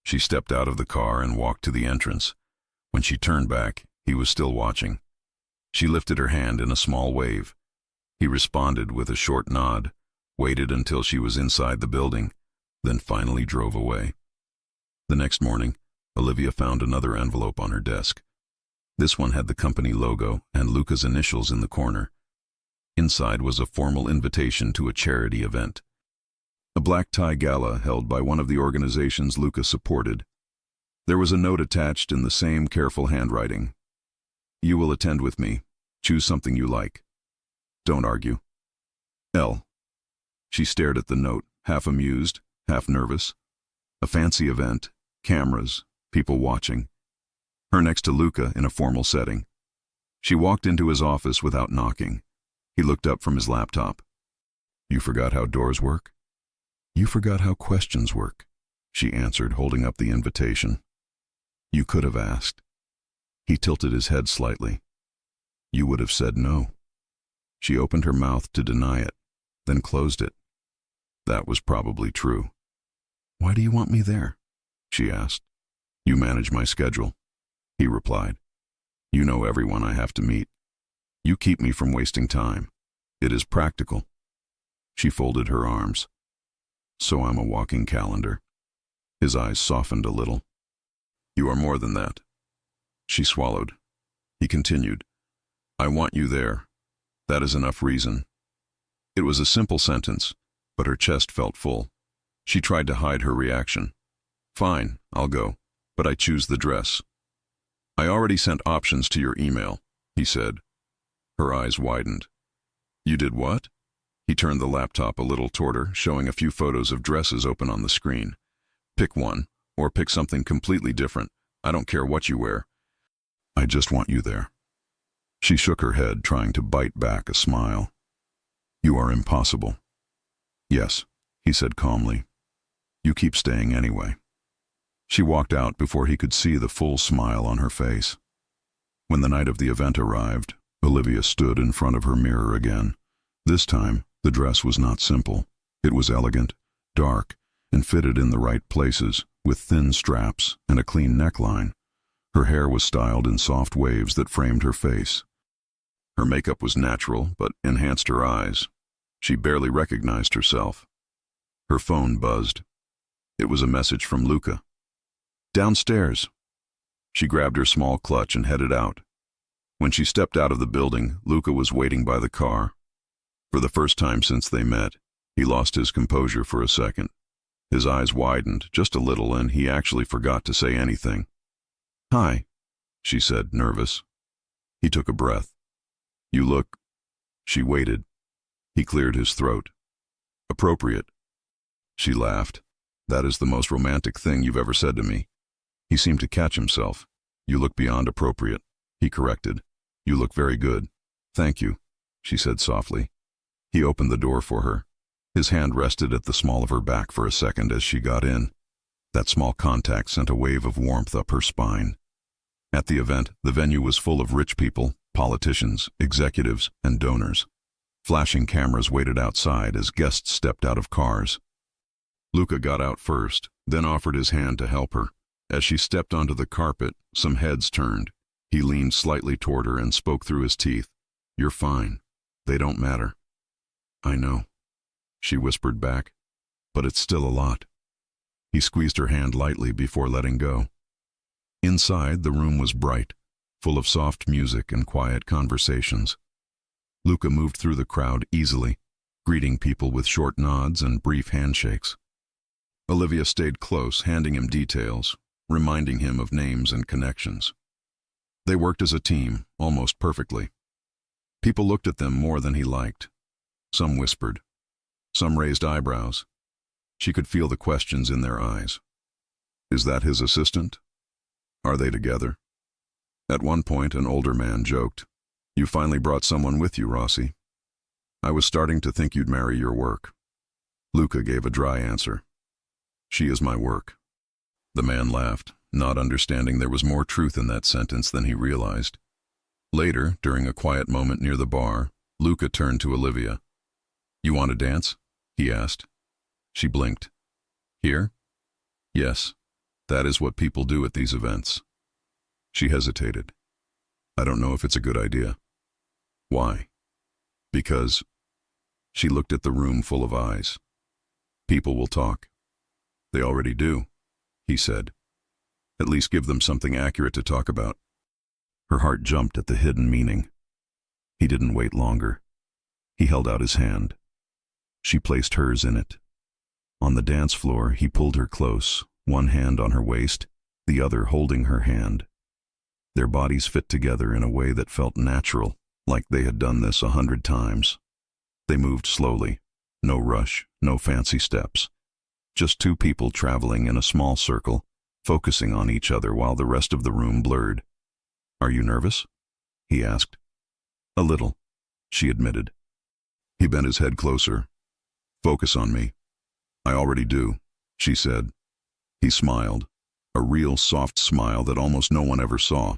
Speaker 1: She stepped out of the car and walked to the entrance. When she turned back, he was still watching. She lifted her hand in a small wave. He responded with a short nod, waited until she was inside the building, then finally drove away. The next morning, Olivia found another envelope on her desk. This one had the company logo and Luca's initials in the corner. Inside was a formal invitation to a charity event. A black tie gala held by one of the organizations Luca supported. There was a note attached in the same careful handwriting. You will attend with me. Choose something you like. Don't argue. L. She stared at the note, half amused, half nervous. A fancy event, cameras, people watching. Her next to Luca in a formal setting. She walked into his office without knocking. He looked up from his laptop. "You forgot how doors work?" "You forgot how questions work," she answered, holding up the invitation. "You could have asked." He tilted his head slightly. "You would have said no." She opened her mouth to deny it, then closed it. That was probably true. "Why do you want me there?" she asked. "You manage my schedule," he replied. "You know everyone I have to meet. You keep me from wasting time. It is practical." She folded her arms. "So I'm a walking calendar." His eyes softened a little. "You are more than that." She swallowed. He continued, "I want you there. That is enough reason." It was a simple sentence, but her chest felt full. She tried to hide her reaction. "Fine, I'll go, but I choose the dress." "I already sent options to your email," he said. Her eyes widened. "You did what?" He turned the laptop a little toward her, showing a few photos of dresses open on the screen. "Pick one, or pick something completely different. I don't care what you wear. I just want you there." She shook her head, trying to bite back a smile. "You are impossible." "Yes," he said calmly. "You keep staying anyway." She walked out before he could see the full smile on her face. When the night of the event arrived, Olivia stood in front of her mirror again. This time, the dress was not simple. It was elegant, dark, and fitted in the right places, with thin straps and a clean neckline. Her hair was styled in soft waves that framed her face. Her makeup was natural, but enhanced her eyes. She barely recognized herself. Her phone buzzed. It was a message from Luca. "Downstairs." She grabbed her small clutch and headed out. When she stepped out of the building, Luca was waiting by the car. For the first time since they met, he lost his composure for a second. His eyes widened just a little, and he actually forgot to say anything. "Hi," she said, nervous. He took a breath. "You look—" She waited. He cleared his throat. "Appropriate." She laughed. "That is the most romantic thing you've ever said to me." He seemed to catch himself. "You look beyond appropriate," he corrected. "You look very good." "Thank you," she said softly. He opened the door for her. His hand rested at the small of her back for a second as she got in. That small contact sent a wave of warmth up her spine. At the event, the venue was full of rich people, politicians, executives, and donors. Flashing cameras waited outside as guests stepped out of cars. Luca got out first, then offered his hand to help her. As she stepped onto the carpet, some heads turned. He leaned slightly toward her and spoke through his teeth. "You're fine. They don't matter." "I know," she whispered back, "but it's still a lot." He squeezed her hand lightly before letting go. Inside, the room was bright, full of soft music and quiet conversations. Luca moved through the crowd easily, greeting people with short nods and brief handshakes. Olivia stayed close, handing him details, reminding him of names and connections. They worked as a team, almost perfectly. People looked at them more than he liked. Some whispered. Some raised eyebrows. She could feel the questions in their eyes. Is that his assistant? Are they together? At one point, an older man joked, "You finally brought someone with you, Rossi. I was starting to think you'd marry your work." Luca gave a dry answer. "She is my work." The man laughed, not understanding there was more truth in that sentence than he realized. Later, during a quiet moment near the bar, Luca turned to Olivia. "You want to dance?" he asked. She blinked. "Here?" "Yes. That is what people do at these events." She hesitated. "I don't know if it's a good idea." "Why?" "Because—" She looked at the room full of eyes. "People will talk." "They already do," he said. "At least give them something accurate to talk about." Her heart jumped at the hidden meaning. He didn't wait longer. He held out his hand. She placed hers in it. On the dance floor, he pulled her close, one hand on her waist, the other holding her hand. Their bodies fit together in a way that felt natural, like they had done this 100 times. They moved slowly, no rush, no fancy steps. Just two people traveling in a small circle, focusing on each other while the rest of the room blurred. "Are you nervous?" he asked. "A little," she admitted. He bent his head closer. "Focus on me." "I already do," she said. He smiled, a real soft smile that almost no one ever saw.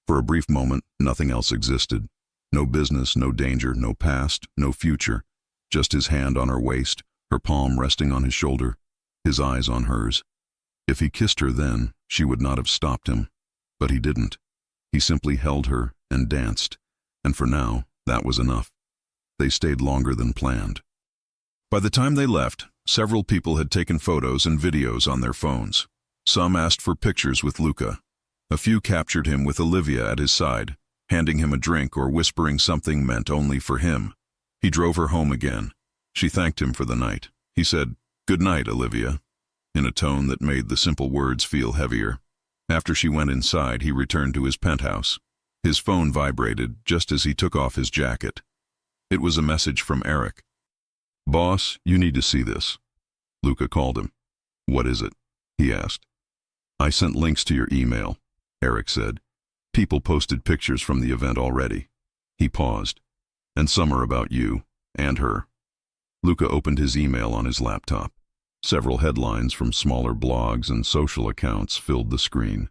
Speaker 1: For a brief moment, nothing else existed. No business, no danger, no past, no future. Just his hand on her waist, her palm resting on his shoulder, his eyes on hers. If he kissed her then, she would not have stopped him. But he didn't. He simply held her and danced. And for now, that was enough. They stayed longer than planned. By the time they left, several people had taken photos and videos on their phones. Some asked for pictures with Luca. A few captured him with Olivia at his side, handing him a drink or whispering something meant only for him. He drove her home again. She thanked him for the night. He said, "Good night, Olivia," in a tone that made the simple words feel heavier. After she went inside, he returned to his penthouse. His phone vibrated just as he took off his jacket. It was a message from Eric. "Boss, you need to see this." Luca called him. "What is it?" he asked. "I sent links to your email," Eric said. "People posted pictures from the event already." He paused. "And some are about you, and her." Luca opened his email on his laptop. Several headlines from smaller blogs and social accounts filled the screen.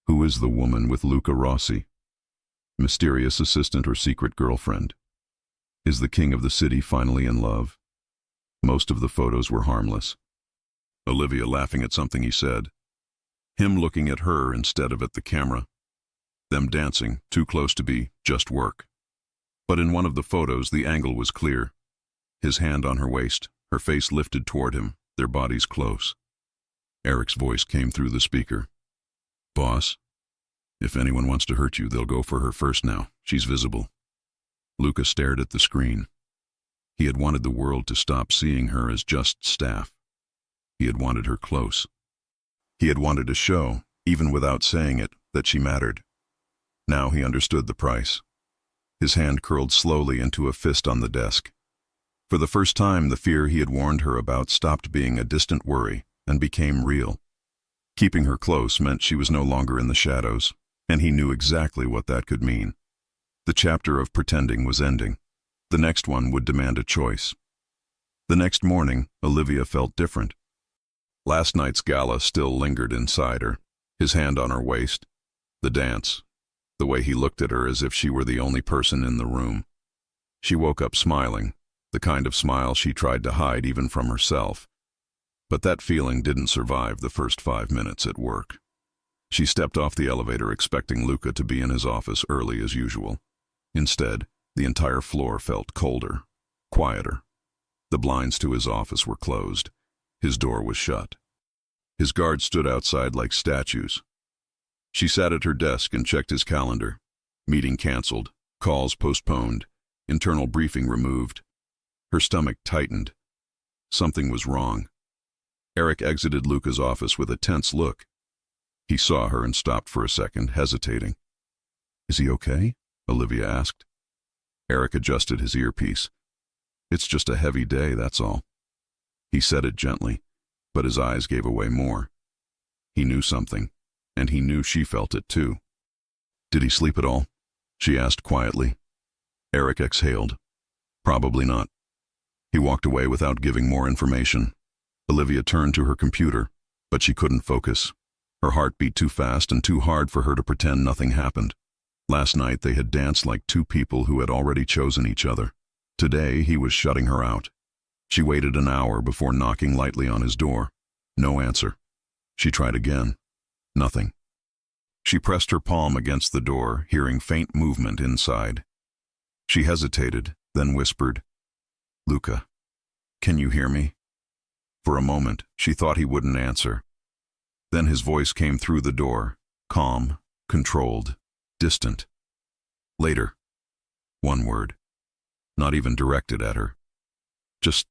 Speaker 1: Who is the woman with Luca Rossi? Mysterious assistant or secret girlfriend? Is the king of the city finally in love? Most of the photos were harmless. Olivia laughing at something he said. Him looking at her instead of at the camera. Them dancing, too close to be just work. But in one of the photos, the angle was clear. His hand on her waist, her face lifted toward him, their bodies close. Eric's voice came through the speaker. "Boss, if anyone wants to hurt you, they'll go for her first now. She's visible." Luca stared at the screen. He had wanted the world to stop seeing her as just staff. He had wanted her close. He had wanted to show, even without saying it, that she mattered. Now he understood the price. His hand curled slowly into a fist on the desk. For the first time, the fear he had warned her about stopped being a distant worry and became real. Keeping her close meant she was no longer in the shadows, and he knew exactly what that could mean. The chapter of pretending was ending. The next one would demand a choice. The next morning, Olivia felt different. Last night's gala still lingered inside her, his hand on her waist, the dance, the way he looked at her as if she were the only person in the room. She woke up smiling, the kind of smile she tried to hide even from herself. But that feeling didn't survive the first 5 minutes at work. She stepped off the elevator expecting Luca to be in his office early as usual. Instead, the entire floor felt colder, quieter. The blinds to his office were closed. His door was shut. His guards stood outside like statues. She sat at her desk and checked his calendar. Meeting canceled, calls postponed, internal briefing removed. Her stomach tightened. Something was wrong. Eric exited Luca's office with a tense look. He saw her and stopped for a second, hesitating. "Is he okay?" Olivia asked. Eric adjusted his earpiece. "It's just a heavy day, that's all." He said it gently, but his eyes gave away more. He knew something, and he knew she felt it too. "Did he sleep at all?" she asked quietly. Eric exhaled. "Probably not." He walked away without giving more information. Olivia turned to her computer, but she couldn't focus. Her heart beat too fast and too hard for her to pretend nothing happened. Last night they had danced like two people who had already chosen each other. Today he was shutting her out. She waited an hour before knocking lightly on his door. No answer. She tried again. Nothing. She pressed her palm against the door, hearing faint movement inside. She hesitated, then whispered, "Luca, can you hear me?" For a moment, she thought he wouldn't answer. Then his voice came through the door, calm, controlled, distant. "Later." One word. Not even directed at her. Just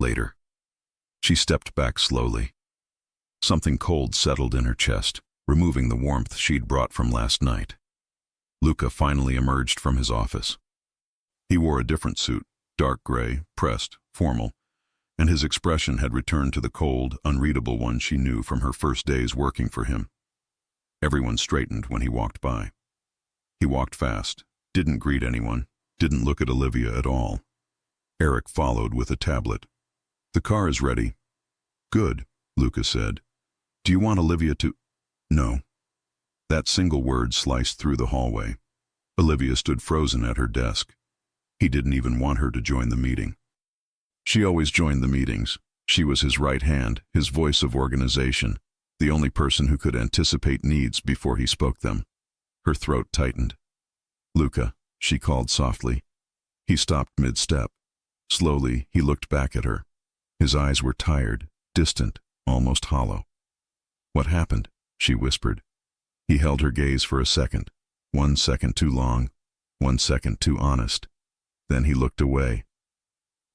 Speaker 1: later. She stepped back slowly. Something cold settled in her chest, removing the warmth she'd brought from last night. Luca finally emerged from his office. He wore a different suit, dark gray, pressed, formal, and his expression had returned to the cold, unreadable one she knew from her first days working for him. Everyone straightened when he walked by. He walked fast, didn't greet anyone, didn't look at Olivia at all. Eric followed with a tablet. "The car is ready." "Good," Luca said. "Do you want Olivia to—" "No." That single word sliced through the hallway. Olivia stood frozen at her desk. He didn't even want her to join the meeting. She always joined the meetings. She was his right hand, his voice of organization, the only person who could anticipate needs before he spoke them. Her throat tightened. "Luca," she called softly. He stopped mid-step. Slowly, he looked back at her. His eyes were tired, distant, almost hollow. "What happened?" she whispered. He held her gaze for a second. 1 second too long, 1 second too honest. Then he looked away.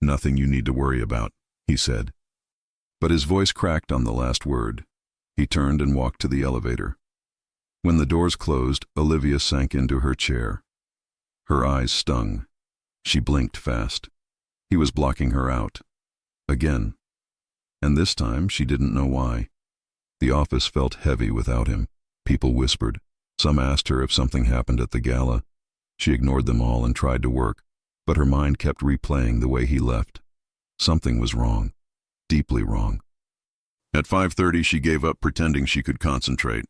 Speaker 1: "Nothing you need to worry about," he said. But his voice cracked on the last word. He turned and walked to the elevator. When the doors closed, Olivia sank into her chair. Her eyes stung. She blinked fast. He was blocking her out. Again. And this time she didn't know why. The office felt heavy without him. People whispered. Some asked her if something happened at the gala. She ignored them all and tried to work, but her mind kept replaying the way he left. Something was wrong. Deeply wrong. At 5:30 she gave up pretending she could concentrate.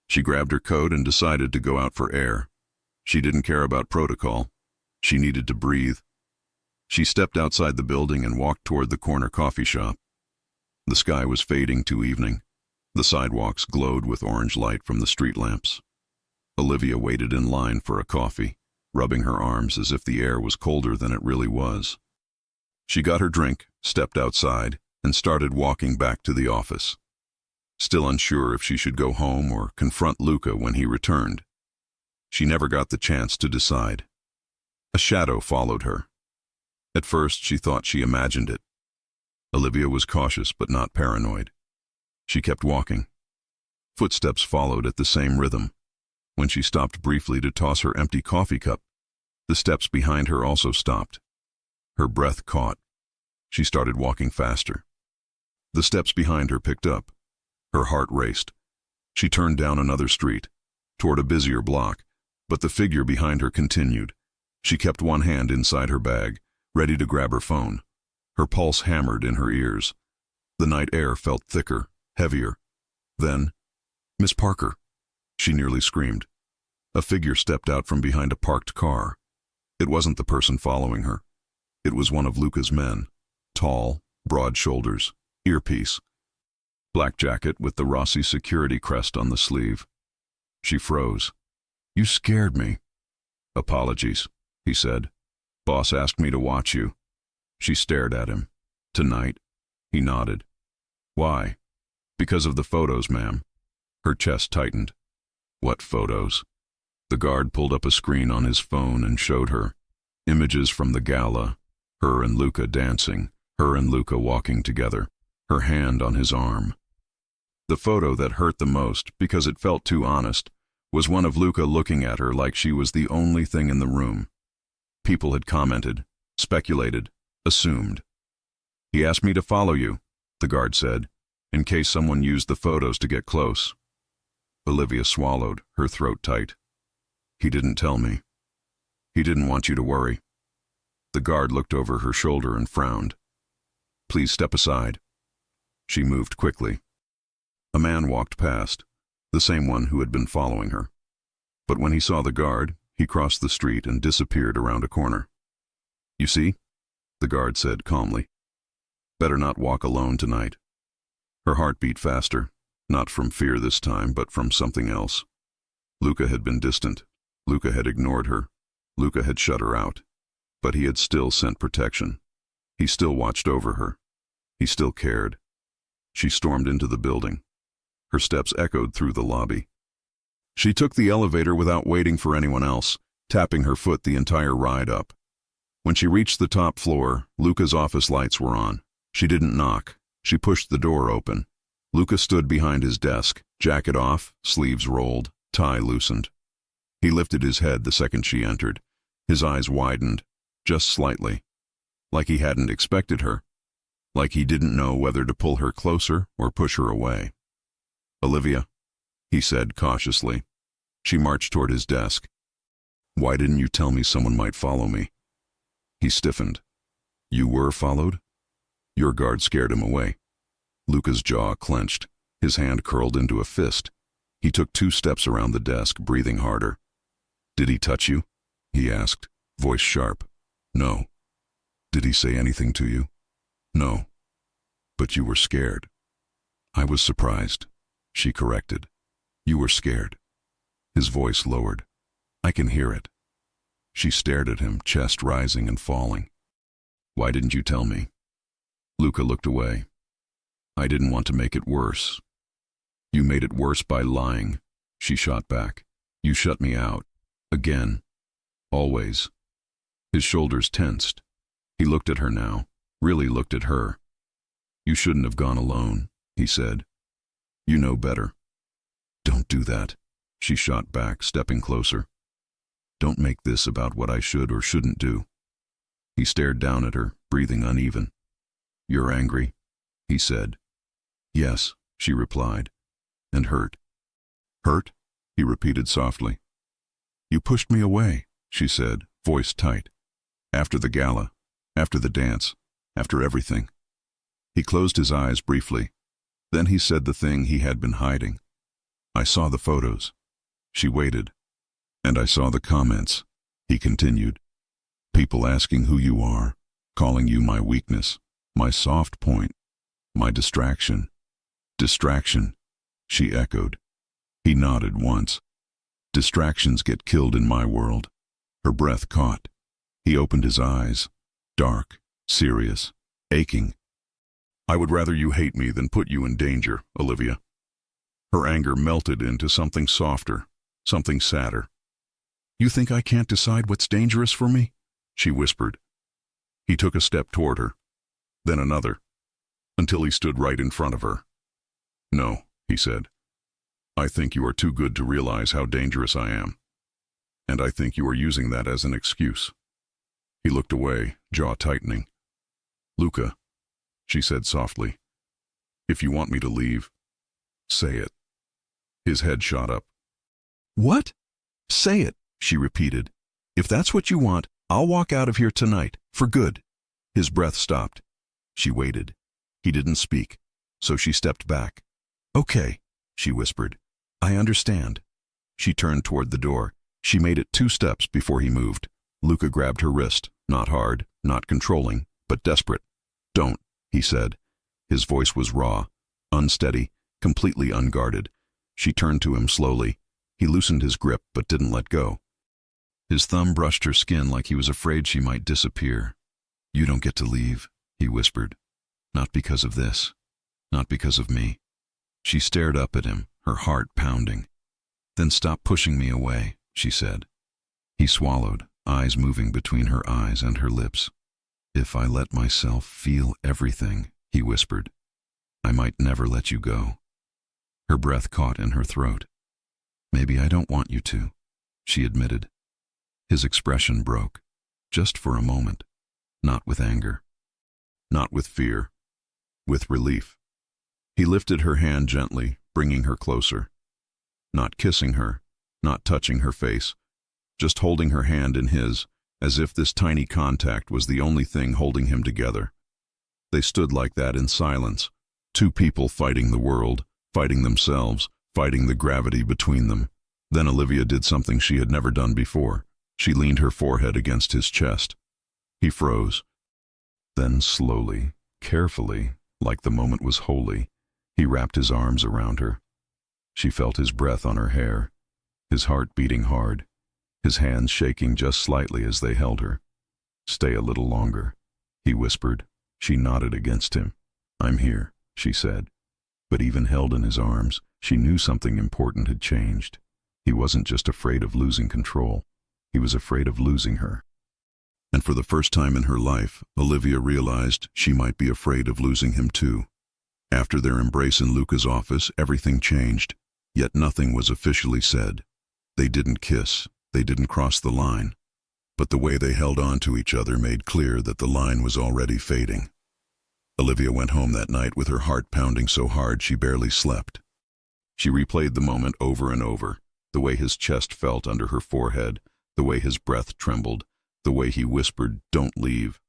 Speaker 1: She grabbed her coat and decided to go out for air. She didn't care about protocol. She needed to breathe. She stepped outside the building and walked toward the corner coffee shop. The sky was fading to evening. The sidewalks glowed with orange light from the street lamps. Olivia waited in line for a coffee, rubbing her arms as if the air was colder than it really was. She got her drink, stepped outside, and started walking back to the office. Still unsure if she should go home or confront Luca when he returned. She never got the chance to decide. A shadow followed her. At first she thought she imagined it. Olivia was cautious but not paranoid. She kept walking. Footsteps followed at the same rhythm. When she stopped briefly to toss her empty coffee cup, the steps behind her also stopped. Her breath caught. She started walking faster. The steps behind her picked up. Her heart raced. She turned down another street, toward a busier block, but the figure behind her continued. She kept one hand inside her bag, ready to grab her phone. Her pulse hammered in her ears. The night air felt thicker, heavier. Then, "Miss Parker," she nearly screamed. A figure stepped out from behind a parked car. It wasn't the person following her. It was one of Luca's men. Tall, broad shoulders, earpiece. Black jacket with the Rossi security crest on the sleeve. She froze. "You scared me." "Apologies," he said. "Boss asked me to watch you." She stared at him. "Tonight?" He nodded. "Why?" "Because of the photos, ma'am." Her chest tightened. "What photos?" The guard pulled up a screen on his phone and showed her. Images from the gala. Her and Luca dancing. Her and Luca walking together. Her hand on his arm. The photo that hurt the most, because it felt too honest, was one of Luca looking at her like she was the only thing in the room. People had commented, speculated, assumed. "He asked me to follow you," the guard said, "in case someone used the photos to get close." Olivia swallowed, her throat tight. "He didn't tell me. He didn't want you to worry." The guard looked over her shoulder and frowned. "Please step aside." She moved quickly. A man walked past, the same one who had been following her. But when he saw the guard, he crossed the street and disappeared around a corner. "You see?" the guard said calmly. "Better not walk alone tonight." Her heart beat faster, not from fear this time, but from something else. Luca had been distant. Luca had ignored her. Luca had shut her out. But he had still sent protection. He still watched over her. He still cared. She stormed into the building. Her steps echoed through the lobby. She took the elevator without waiting for anyone else, tapping her foot the entire ride up. When she reached the top floor, Luca's office lights were on. She didn't knock. She pushed the door open. Luca stood behind his desk, jacket off, sleeves rolled, tie loosened. He lifted his head the second she entered. His eyes widened, just slightly, like he hadn't expected her. like he didn't know whether to pull her closer or push her away. "Olivia," he said cautiously. She marched toward his desk. "Why didn't you tell me someone might follow me?" He stiffened. "You were followed?" Your guard scared him away. Luca's jaw clenched, his hand curled into a fist. He took 2 steps around the desk, breathing harder. "Did he touch you?" he asked, voice sharp. "No." "Did he say anything to you?" "No." "But you were scared." "I was surprised," she corrected. "You were scared." His voice lowered. "I can hear it." She stared at him, chest rising and falling. "Why didn't you tell me?" Luca looked away. "I didn't want to make it worse." "You made it worse by lying," she shot back. "You shut me out. Again. Always." His shoulders tensed. He looked at her now, really looked at her. "You shouldn't have gone alone," he said. "You know better." "Don't do that," she shot back, stepping closer. "Don't make this about what I should or shouldn't do." He stared down at her, breathing uneven. "You're angry," he said. "Yes," she replied, "and hurt." "Hurt?" he repeated softly. "You pushed me away," she said, voice tight. "After the gala, after the dance, after everything." He closed his eyes briefly. Then he said the thing he had been hiding. "I saw the photos." She waited. "And I saw the comments," he continued. "People asking who you are, calling you my weakness, my soft point, my distraction." "Distraction," she echoed. He nodded once. "Distractions get killed in my world." Her breath caught. He opened his eyes, dark, serious, aching. "I would rather you hate me than put you in danger, Olivia." Her anger melted into something softer, something sadder. "You think I can't decide what's dangerous for me?" she whispered. He took a step toward her, then another, until he stood right in front of her. "No," he said. "I think you are too good to realize how dangerous I am. And I think you are using that as an excuse." He looked away, jaw tightening. "Luca," she said softly, "if you want me to leave, say it." His head shot up. "What?" "Say it," she repeated. "If that's what you want, I'll walk out of here tonight, for good." His breath stopped. She waited. He didn't speak, so she stepped back. "Okay," she whispered. "I understand." She turned toward the door. She made it 2 steps before he moved. Luca grabbed her wrist, not hard, not controlling, but desperate. "Don't," he said. His voice was raw, unsteady, completely unguarded. She turned to him slowly. He loosened his grip but didn't let go. His thumb brushed her skin like he was afraid she might disappear. "You don't get to leave," he whispered. "Not because of this. Not because of me." She stared up at him, her heart pounding. "Then stop pushing me away," she said. He swallowed, eyes moving between her eyes and her lips. "If I let myself feel everything," he whispered, "I might never let you go." Her breath caught in her throat. "Maybe I don't want you to," she admitted. His expression broke, just for a moment, not with anger, not with fear, with relief. He lifted her hand gently, bringing her closer. Not kissing her, not touching her face, just holding her hand in his, as if this tiny contact was the only thing holding him together. They stood like that in silence, 2 people fighting the world, fighting themselves, fighting the gravity between them. Then Olivia did something she had never done before. She leaned her forehead against his chest. He froze. Then slowly, carefully, like the moment was holy, he wrapped his arms around her. She felt his breath on her hair, his heart beating hard, his hands shaking just slightly as they held her. "Stay a little longer," he whispered. She nodded against him. "I'm here," she said. But even held in his arms, she knew something important had changed. He wasn't just afraid of losing control. He was afraid of losing her. And for the first time in her life, Olivia realized she might be afraid of losing him too. After their embrace in Luca's office, everything changed, yet nothing was officially said. They didn't kiss, they didn't cross the line. But the way they held on to each other made clear that the line was already fading. Olivia went home that night with her heart pounding so hard she barely slept. She replayed the moment over and over, the way his chest felt under her forehead, the way his breath trembled, the way he whispered, "Don't leave."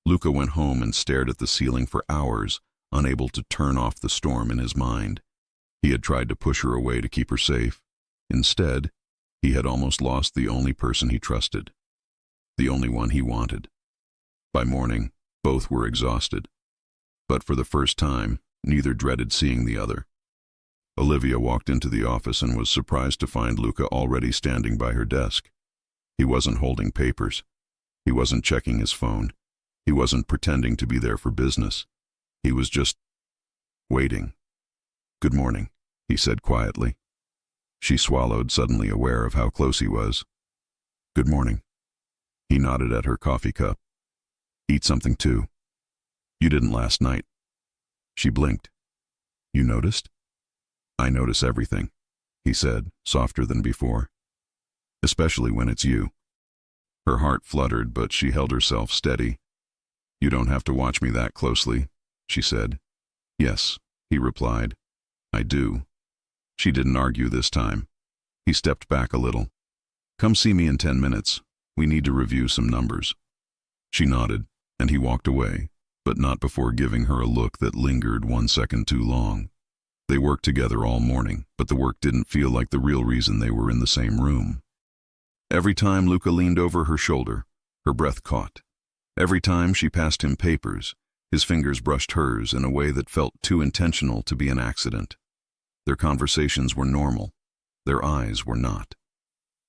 Speaker 1: Luca went home and stared at the ceiling for hours, unable to turn off the storm in his mind. He had tried to push her away to keep her safe. Instead, he had almost lost the only person he trusted, the only one he wanted. By morning, both were exhausted. But for the first time, neither dreaded seeing the other. Olivia walked into the office and was surprised to find Luca already standing by her desk. He wasn't holding papers. He wasn't checking his phone. He wasn't pretending to be there for business. He was just waiting. "Good morning," he said quietly. She swallowed, suddenly aware of how close he was. "Good morning." He nodded at her coffee cup. "Eat something too." "You didn't last night." She blinked. "You noticed?" "I notice everything," he said, softer than before. "Especially when it's you." Her heart fluttered, but she held herself steady. "You don't have to watch me that closely," she said. "Yes," he replied. "I do." She didn't argue this time. He stepped back a little. "Come see me in 10 minutes. We need to review some numbers." She nodded, and he walked away, but not before giving her a look that lingered 1 second too long. They worked together all morning, but the work didn't feel like the real reason they were in the same room. Every time Luca leaned over her shoulder, her breath caught. Every time she passed him papers, his fingers brushed hers in a way that felt too intentional to be an accident. Their conversations were normal. Their eyes were not.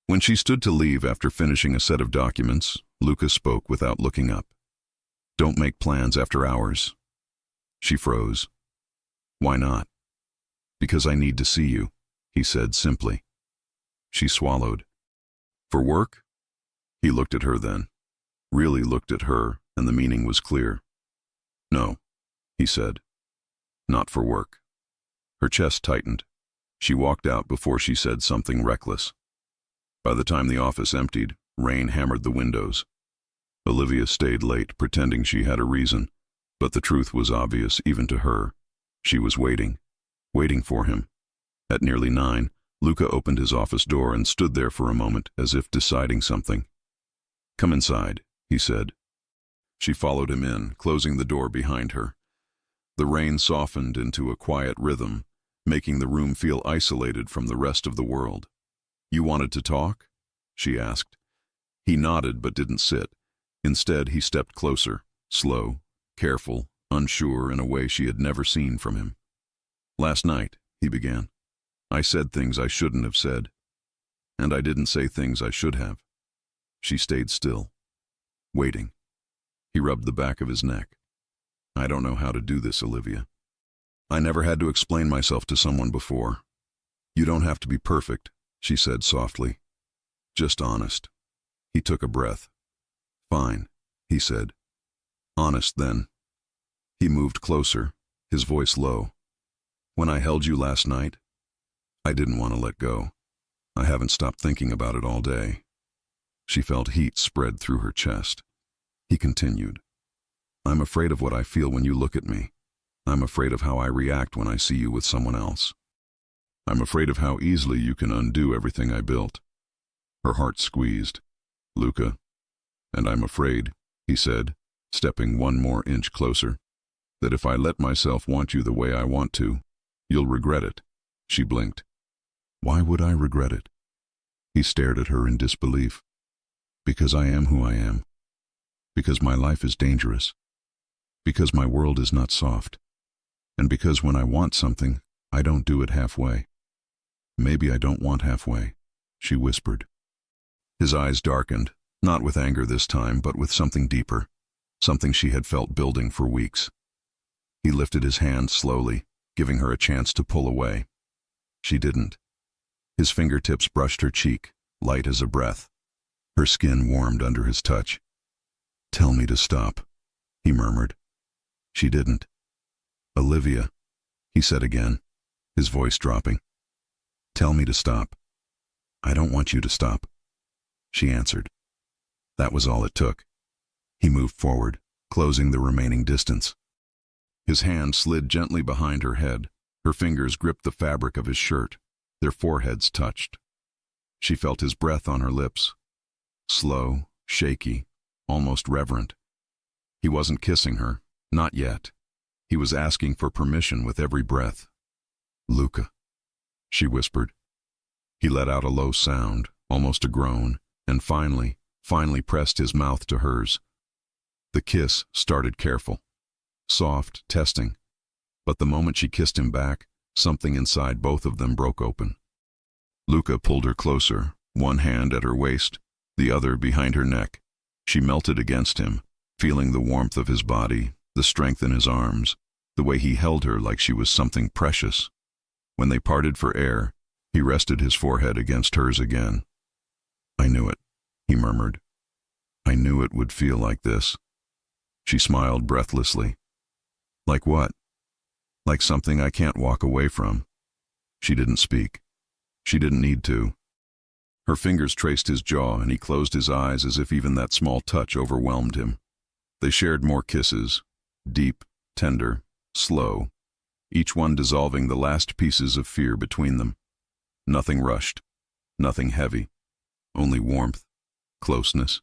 Speaker 1: When she stood to leave after finishing a set of documents, Luca spoke without looking up. "Don't make plans after hours." She froze. "Why not?" "Because I need to see you," he said simply. She swallowed. "For work?" He looked at her then. Really looked at her, and the meaning was clear. "No," he said. "Not for work." Her chest tightened. She walked out before she said something reckless. By the time the office emptied, rain hammered the windows. Olivia stayed late, pretending she had a reason, but the truth was obvious even to her. She was waiting for him. At nearly 9, Luca opened his office door and stood there for a moment as if deciding something. "Come inside," he said. She followed him in, closing the door behind her. The rain softened into a quiet rhythm, making the room feel isolated from the rest of the world. "You wanted to talk?" she asked. He nodded but didn't sit. Instead, he stepped closer, slow, careful, unsure in a way she had never seen from him. "Last night," he began, "I said things I shouldn't have said. And I didn't say things I should have." She stayed still, waiting. He rubbed the back of his neck. "I don't know how to do this, Olivia. I never had to explain myself to someone before. You don't have to be perfect," she said softly. "Just honest." He took a breath. "Fine," he said. "Honest then." He moved closer, his voice low. "When I held you last night, I didn't want to let go. I haven't stopped thinking about it all day." She felt heat spread through her chest. He continued. "I'm afraid of what I feel when you look at me. I'm afraid of how I react when I see you with someone else. I'm afraid of how easily you can undo everything I built." Her heart squeezed. "Luca, and I'm afraid," he said, stepping 1 more inch closer, "that if I let myself want you the way I want to, you'll regret it." She blinked. "Why would I regret it?" He stared at her in disbelief. "Because I am who I am. Because my life is dangerous. Because my world is not soft. And because when I want something, I don't do it halfway." "Maybe I don't want halfway," she whispered. His eyes darkened, not with anger this time, but with something deeper, something she had felt building for weeks. He lifted his hand slowly, giving her a chance to pull away. She didn't. His fingertips brushed her cheek, light as a breath. Her skin warmed under his touch. "Tell me to stop," he murmured. She didn't. "Olivia," he said again, his voice dropping. "Tell me to stop." "I don't want you to stop," she answered. That was all it took. He moved forward, closing the remaining distance. His hand slid gently behind her head. Her fingers gripped the fabric of his shirt. Their foreheads touched. She felt his breath on her lips. Slow, shaky, almost reverent. He wasn't kissing her, not yet. He was asking for permission with every breath. "Luca," she whispered. He let out a low sound, almost a groan, and finally pressed his mouth to hers. The kiss started careful, soft, testing, but the moment she kissed him back, something inside both of them broke open. Luca pulled her closer, one hand at her waist, the other behind her neck. She melted against him, feeling the warmth of his body, the strength in his arms, the way he held her like she was something precious. When they parted for air, he rested his forehead against hers again. "I knew it," he murmured. "I knew it would feel like this." She smiled breathlessly. "Like what?" "Like something I can't walk away from." She didn't speak. She didn't need to. Her fingers traced his jaw, and he closed his eyes as if even that small touch overwhelmed him. They shared more kisses, deep, tender, slow, each one dissolving the last pieces of fear between them. Nothing rushed, nothing heavy, only warmth, closeness,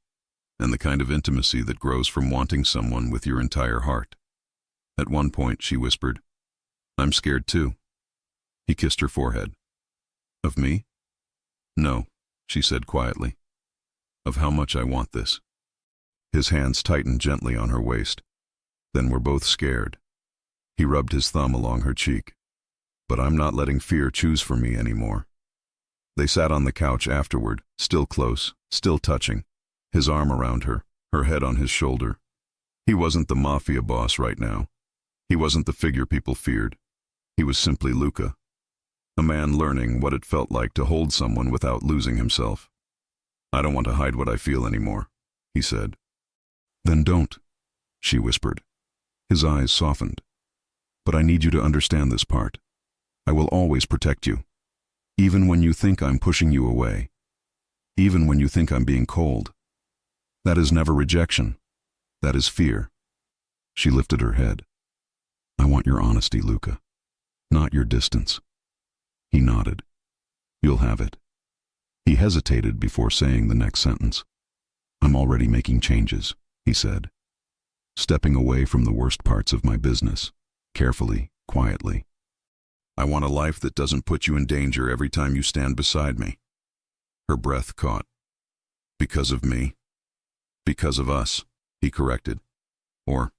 Speaker 1: and the kind of intimacy that grows from wanting someone with your entire heart. At one point, she whispered, "I'm scared too." He kissed her forehead. "Of me?" "No," she said quietly. "Of how much I want this." His hands tightened gently on her waist. "Then we're both scared." He rubbed his thumb along her cheek. "But I'm not letting fear choose for me anymore." They sat on the couch afterward, still close, still touching, his arm around her, her head on his shoulder. He wasn't the Mafia boss right now. He wasn't the figure people feared. He was simply Luca, a man learning what it felt like to hold someone without losing himself. "I don't want to hide what I feel anymore," he said. "Then don't," she whispered. His eyes softened. "But I need you to understand this part. I will always protect you. Even when you think I'm pushing you away. Even when you think I'm being cold. That is never rejection. That is fear." She lifted her head. "I want your honesty, Luca. Not your distance." He nodded. "You'll have it." He hesitated before saying the next sentence. "I'm already making changes," he said. "Stepping away from the worst parts of my business, carefully, quietly. I want a life that doesn't put you in danger every time you stand beside me." Her breath caught. "Because of me?" "Because of us," he corrected. "Or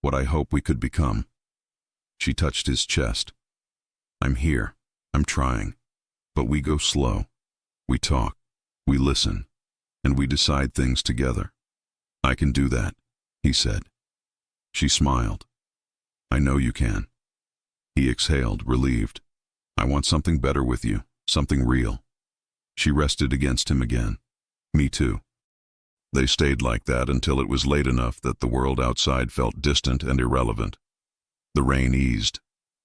Speaker 1: what I hope we could become." She touched his chest. "I'm here. I'm trying. But we go slow. We talk. We listen. And we decide things together." "I can do that," he said. She smiled. "I know you can." He exhaled, relieved. "I want something better with you, something real." She rested against him again. "Me too." They stayed like that until it was late enough that the world outside felt distant and irrelevant. The rain eased.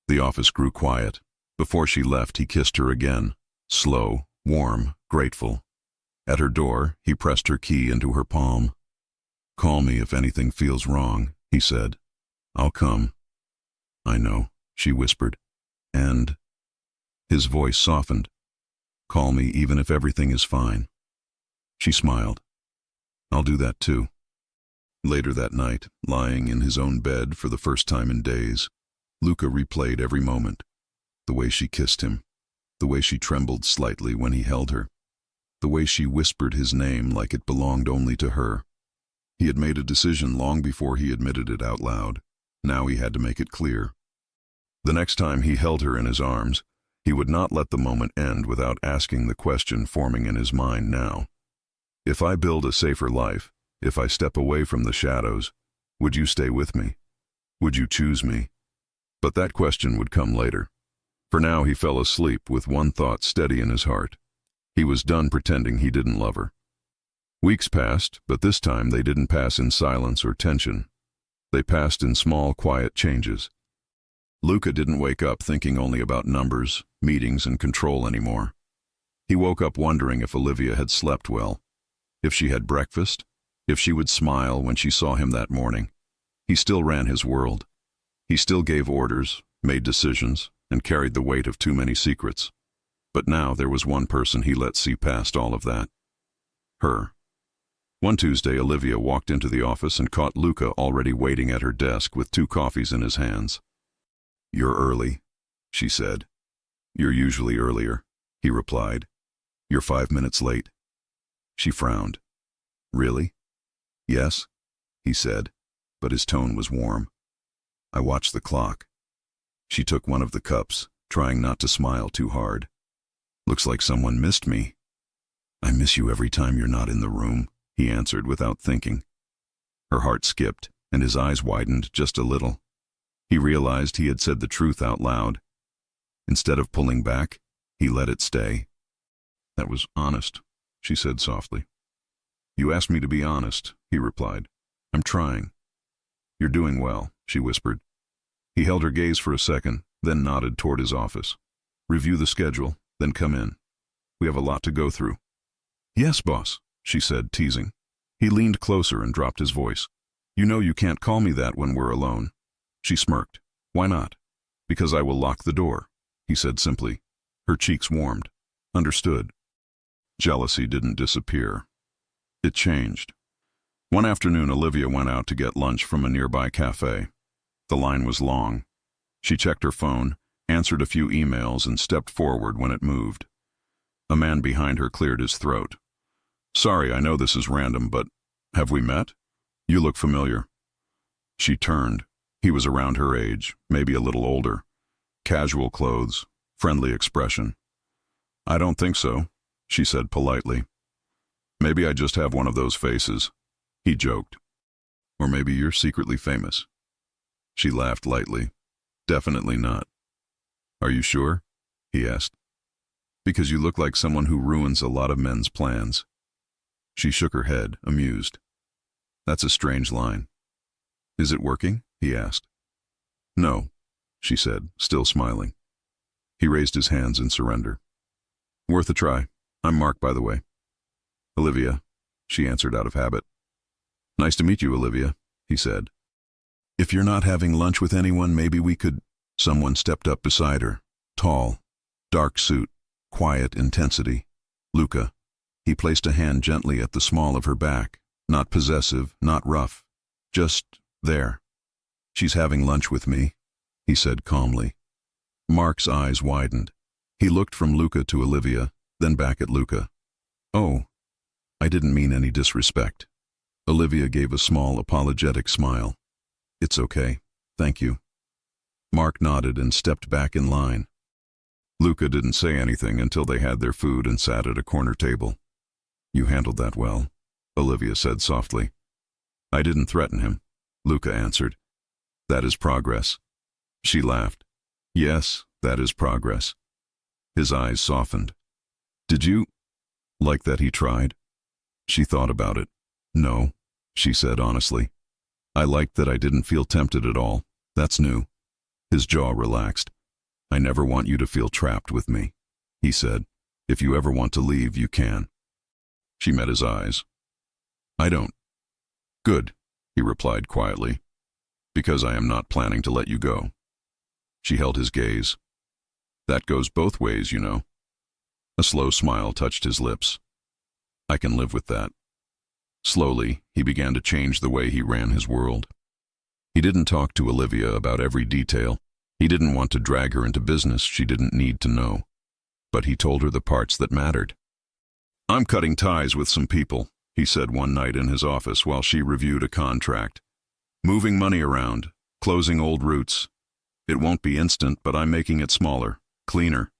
Speaker 1: The office grew quiet. Before she left, he kissed her again, slow, warm, grateful. At her door, he pressed her key into her palm. "Call me if anything feels wrong," he said. "I'll come." "I know," she whispered. "And—" His voice softened. "Call me even if everything is fine." She smiled. "I'll do that too." Later that night, lying in his own bed for the first time in days, Luca replayed every moment. The way she kissed him, the way she trembled slightly when he held her, the way she whispered his name like it belonged only to her. He had made a decision long before he admitted it out loud. Now he had to make it clear. The next time he held her in his arms, he would not let the moment end without asking the question forming in his mind now. "If I build a safer life, if I step away from the shadows, would you stay with me? Would you choose me?" But that question would come later. For now he fell asleep with one thought steady in his heart. He was done pretending he didn't love her. Weeks passed, but this time they didn't pass in silence or tension. They passed in small, quiet changes. Luca didn't wake up thinking only about numbers, meetings, and control anymore. He woke up wondering if Olivia had slept well, if she had breakfast, if she would smile when she saw him that morning. He still ran his world. He still gave orders, made decisions, and carried the weight of too many secrets. But now there was one person he let see past all of that. Her. One Tuesday, Olivia walked into the office and caught Luca already waiting at her desk with 2 coffees in his hands. "You're early," she said. "You're usually earlier," he replied. "You're 5 minutes late." She frowned. "Really?" "Yes," he said, but his tone was warm. "I watched the clock." She took one of the cups, trying not to smile too hard. "Looks like someone missed me." "I miss you every time you're not in the room," he answered without thinking. Her heart skipped, and his eyes widened just a little. He realized he had said the truth out loud. Instead of pulling back, he let it stay. "That was honest," she said softly. "You asked me to be honest," he replied. "I'm trying." "You're doing well," she whispered. He held her gaze for a second, then nodded toward his office. "Review the schedule, then come in. We have a lot to go through." "Yes, boss," she said, teasing. He leaned closer and dropped his voice. "You know you can't call me that when we're alone." She smirked. "Why not?" "Because I will lock the door," he said simply. Her cheeks warmed. "Understood." Jealousy didn't disappear. It changed. One afternoon, Olivia went out to get lunch from a nearby cafe. The line was long. She checked her phone, answered a few emails, and stepped forward when it moved. A man behind her cleared his throat. "Sorry, I know this is random, but have we met? You look familiar." She turned. He was around her age, maybe a little older. Casual clothes, friendly expression. "I don't think so," she said politely. "Maybe I just have one of those faces," he joked. "Or maybe you're secretly famous." She laughed lightly. "Definitely not." "Are you sure?" he asked. "Because you look like someone who ruins a lot of men's plans." She shook her head, amused. "That's a strange line." "Is it working?" he asked. "No," she said, still smiling. He raised his hands in surrender. "Worth a try. I'm Mark, by the way." "Olivia," she answered out of habit. "Nice to meet you, Olivia," he said. "If you're not having lunch with anyone, maybe we could—" Someone stepped up beside her. Tall, dark suit, quiet intensity. Luca. He placed a hand gently at the small of her back, not possessive, not rough, just there. "She's having lunch with me," he said calmly. Mark's eyes widened. He looked from Luca to Olivia, then back at Luca. "Oh, I didn't mean any disrespect." Olivia gave a small, apologetic smile. "It's okay, thank you." Mark nodded and stepped back in line. Luca didn't say anything until they had their food and sat at a corner table. "You handled that well," Olivia said softly. "I didn't threaten him," Luca answered. "That is progress." She laughed. "Yes, that is progress." His eyes softened. "Did you like that he tried?" She thought about it. "No," she said honestly. "I liked that I didn't feel tempted at all. That's new." His jaw relaxed. "I never want you to feel trapped with me," he said. "If you ever want to leave, you can." She met his eyes. "I don't." "Good," he replied quietly. "Because I am not planning to let you go." She held his gaze. "That goes both ways, you know." A slow smile touched his lips. "I can live with that." Slowly, he began to change the way he ran his world. He didn't talk to Olivia about every detail. He didn't want to drag her into business she didn't need to know. But he told her the parts that mattered. "I'm cutting ties with some people," he said one night in his office while she reviewed a contract. "Moving money around, closing old routes. It won't be instant, but I'm making it smaller, cleaner."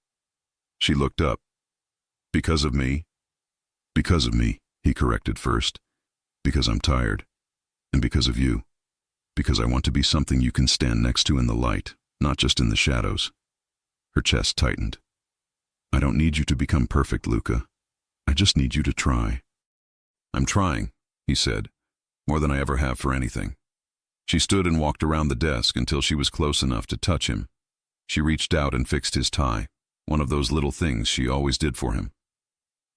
Speaker 1: She looked up. "Because of me?" "Because of me," he corrected first. "Because I'm tired. And because of you. Because I want to be something you can stand next to in the light, not just in the shadows." Her chest tightened. "I don't need you to become perfect, Luca. I just need you to try." "I'm trying," he said, "more than I ever have for anything." She stood and walked around the desk until she was close enough to touch him. She reached out and fixed his tie, one of those little things she always did for him.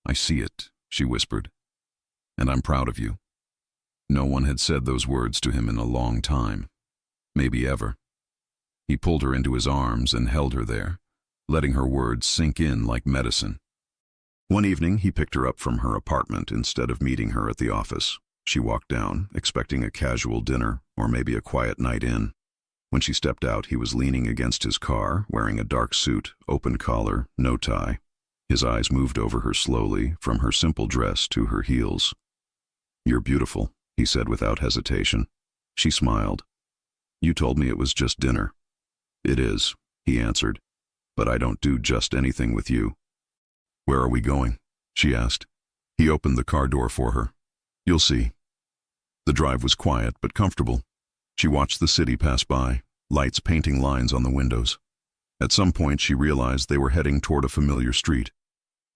Speaker 1: "I see it," she whispered, "and I'm proud of you." No one had said those words to him in a long time, maybe ever. He pulled her into his arms and held her there, letting her words sink in like medicine. One evening, he picked her up from her apartment instead of meeting her at the office. She walked down, expecting a casual dinner or maybe a quiet night in. When she stepped out, he was leaning against his car, wearing a dark suit, open collar, no tie. His eyes moved over her slowly, from her simple dress to her heels. "You're beautiful," he said without hesitation. She smiled. "You told me it was just dinner." "It is," he answered, "but I don't do just anything with you." "Where are we going?" she asked. He opened the car door for her. "You'll see." The drive was quiet but comfortable. She watched the city pass by, lights painting lines on the windows. At some point she realized they were heading toward a familiar street.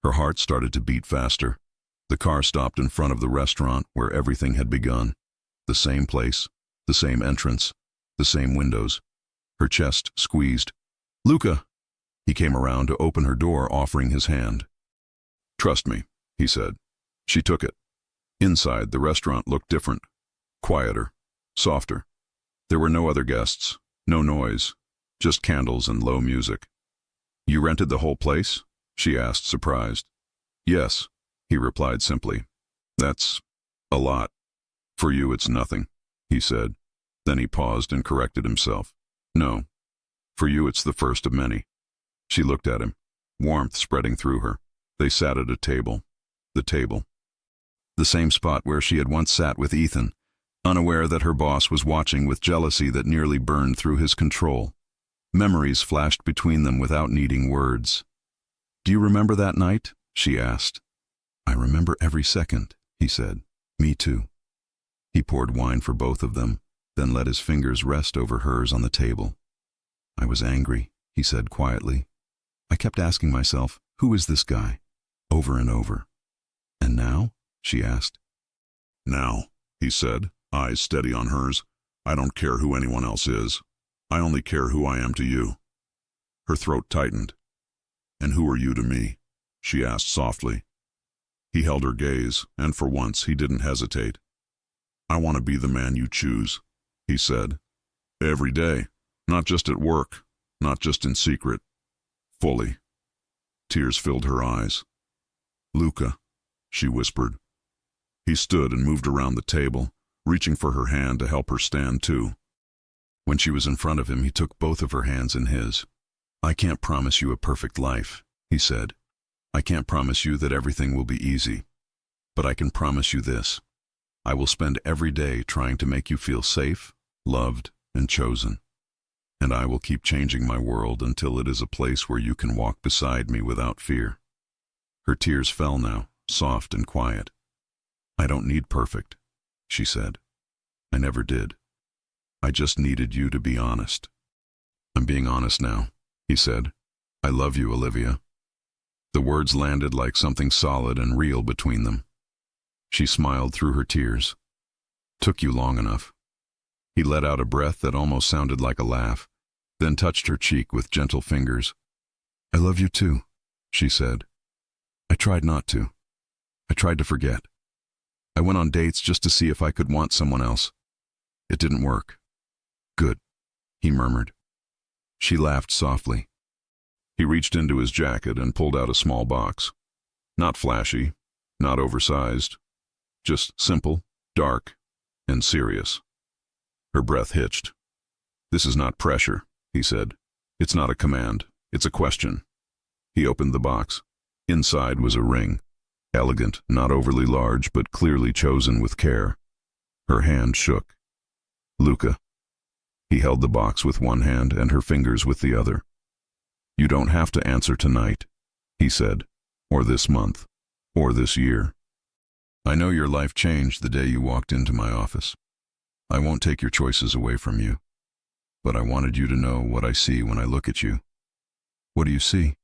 Speaker 1: Her heart started to beat faster. The car stopped in front of the restaurant where everything had begun. The same place, the same entrance, the same windows. Her chest squeezed. "Luca!" He came around to open her door, offering his hand. "Trust me," he said. She took it. Inside, the restaurant looked different. Quieter, softer. There were no other guests, no noise, just candles and low music. "You rented the whole place?" she asked, surprised. "Yes," he replied simply. "That's a lot. For you it's nothing," he said. Then he paused and corrected himself. "No, for you it's the first of many." She looked at him, warmth spreading through her. They sat at a table. The table. The same spot where she had once sat with Ethan, unaware that her boss was watching with jealousy that nearly burned through his control. Memories flashed between them without needing words. "Do you remember that night?" she asked. "I remember every second," he said. "Me too." He poured wine for both of them, then let his fingers rest over hers on the table. "I was angry," he said quietly. "I kept asking myself, who is this guy?" Over and over. "And now?" she asked. "Now," he said, eyes steady on hers, "I don't care who anyone else is. I only care who I am to you." Her throat tightened. "And who are you to me?" she asked softly. He held her gaze, and for once he didn't hesitate. "I want to be the man you choose," he said. "Every day, not just at work, not just in secret. Fully." Tears filled her eyes. "Luca," she whispered. He stood and moved around the table, reaching for her hand to help her stand too. When she was in front of him, he took both of her hands in his. "I can't promise you a perfect life," he said. "I can't promise you that everything will be easy. But I can promise you this. I will spend every day trying to make you feel safe, loved, and chosen. And I will keep changing my world until it is a place where you can walk beside me without fear." Her tears fell now, soft and quiet. "I don't need perfect," she said. "I never did. I just needed you to be honest." "I'm being honest now," he said. "I love you, Olivia." The words landed like something solid and real between them. She smiled through her tears. "Took you long enough." He let out a breath that almost sounded like a laugh, then touched her cheek with gentle fingers. "I love you too," she said. "I tried not to. I tried to forget. I went on dates just to see if I could want someone else. It didn't work." "Good," he murmured. She laughed softly. He reached into his jacket and pulled out a small box. Not flashy, not oversized, just simple, dark, and serious. Her breath hitched. "This is not pressure," he said. "It's not a command, it's a question." He opened the box. Inside was a ring. Elegant, not overly large, but clearly chosen with care. Her hand shook. "Luca." He held the box with one hand and her fingers with the other. "You don't have to answer tonight," he said, "or this month, or this year. I know your life changed the day you walked into my office. I won't take your choices away from you. But I wanted you to know what I see when I look at you." "What do you see?"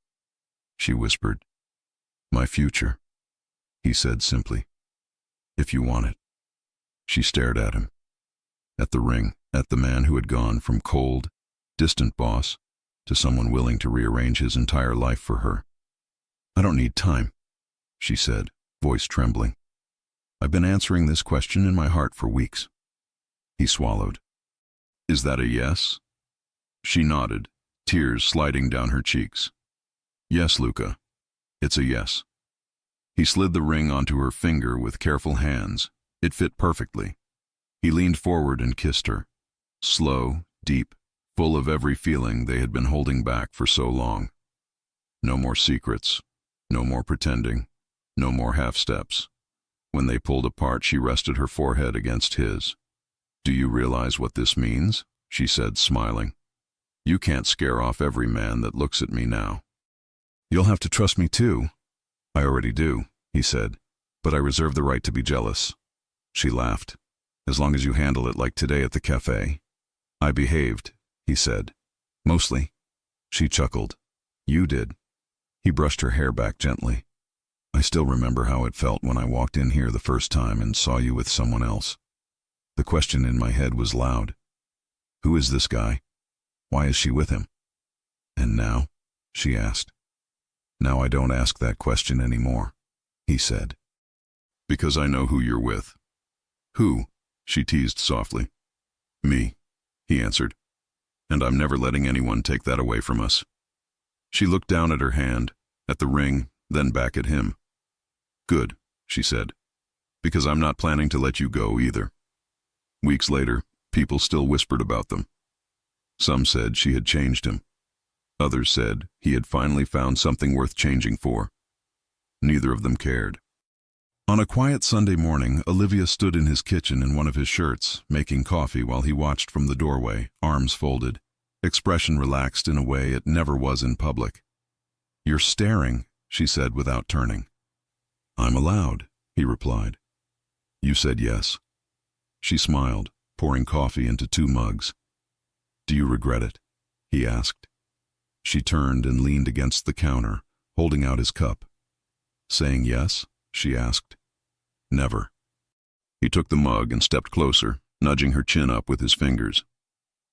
Speaker 1: she whispered. "My future," he said simply. "If you want it." She stared at him. At the ring, at the man who had gone from cold, distant boss to someone willing to rearrange his entire life for her. "I don't need time," she said, voice trembling. "I've been answering this question in my heart for weeks." He swallowed. "Is that a yes?" She nodded, tears sliding down her cheeks. Yes, Luca. It's a yes. He slid the ring onto her finger with careful hands. It fit perfectly. He leaned forward and kissed her. Slow, deep, full of every feeling they had been holding back for so long. No more secrets, no more pretending, no more half-steps. When they pulled apart, she rested her forehead against his. Do you realize what this means? She said, smiling. You can't scare off every man that looks at me now. You'll have to trust me too. I already do, he said, but I reserve the right to be jealous. She laughed. As long as you handle it like today at the cafe. I behaved, he said. Mostly. She chuckled. You did. He brushed her hair back gently. I still remember how it felt when I walked in here the first time and saw you with someone else. The question in my head was loud. Who is this guy? Why is she with him? And now? She asked. Now I don't ask that question anymore, he said. Because I know who you're with. Who? She teased softly. Me, he answered. And I'm never letting anyone take that away from us. She looked down at her hand, at the ring, then back at him. Good, she said, because I'm not planning to let you go either. Weeks later, people still whispered about them. Some said she had changed him. Others said he had finally found something worth changing for. Neither of them cared. On a quiet Sunday morning, Olivia stood in his kitchen in one of his shirts, making coffee while he watched from the doorway, arms folded, expression relaxed in a way it never was in public. You're staring, she said without turning. I'm allowed, he replied. You said yes. She smiled, pouring coffee into 2 mugs. Do you regret it? He asked. She turned and leaned against the counter, holding out his cup. Saying yes? She asked. Never. He took the mug and stepped closer, nudging her chin up with his fingers.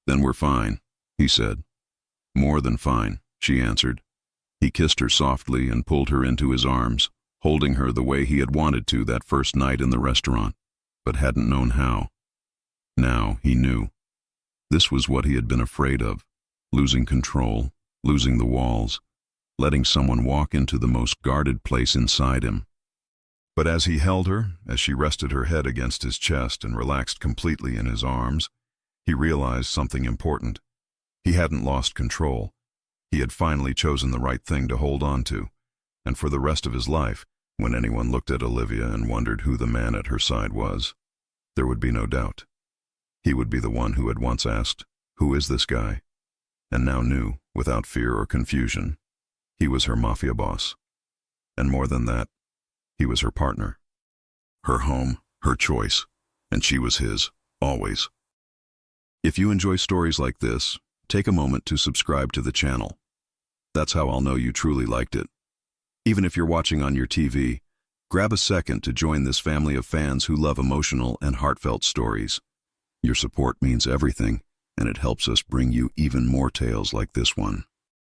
Speaker 1: Then we're fine, he said. More than fine, she answered. He kissed her softly and pulled her into his arms, holding her the way he had wanted to that first night in the restaurant, but hadn't known how. Now he knew. This was what he had been afraid of, losing control, losing the walls, letting someone walk into the most guarded place inside him. But as he held her, as she rested her head against his chest and relaxed completely in his arms, he realized something important. He hadn't lost control. He had finally chosen the right thing to hold on to, and for the rest of his life, when anyone looked at Olivia and wondered who the man at her side was, there would be no doubt. He would be the one who had once asked, "Who is this guy?" and now knew, without fear or confusion, he was her mafia boss. And more than that, he was her partner. Her home, her choice, and she was his, always. If you enjoy stories like this, take a moment to subscribe to the channel. That's how I'll know you truly liked it. Even if you're watching on your TV, grab a second to join this family of fans who love emotional and heartfelt stories. Your support means everything, and it helps us bring you even more tales like this one.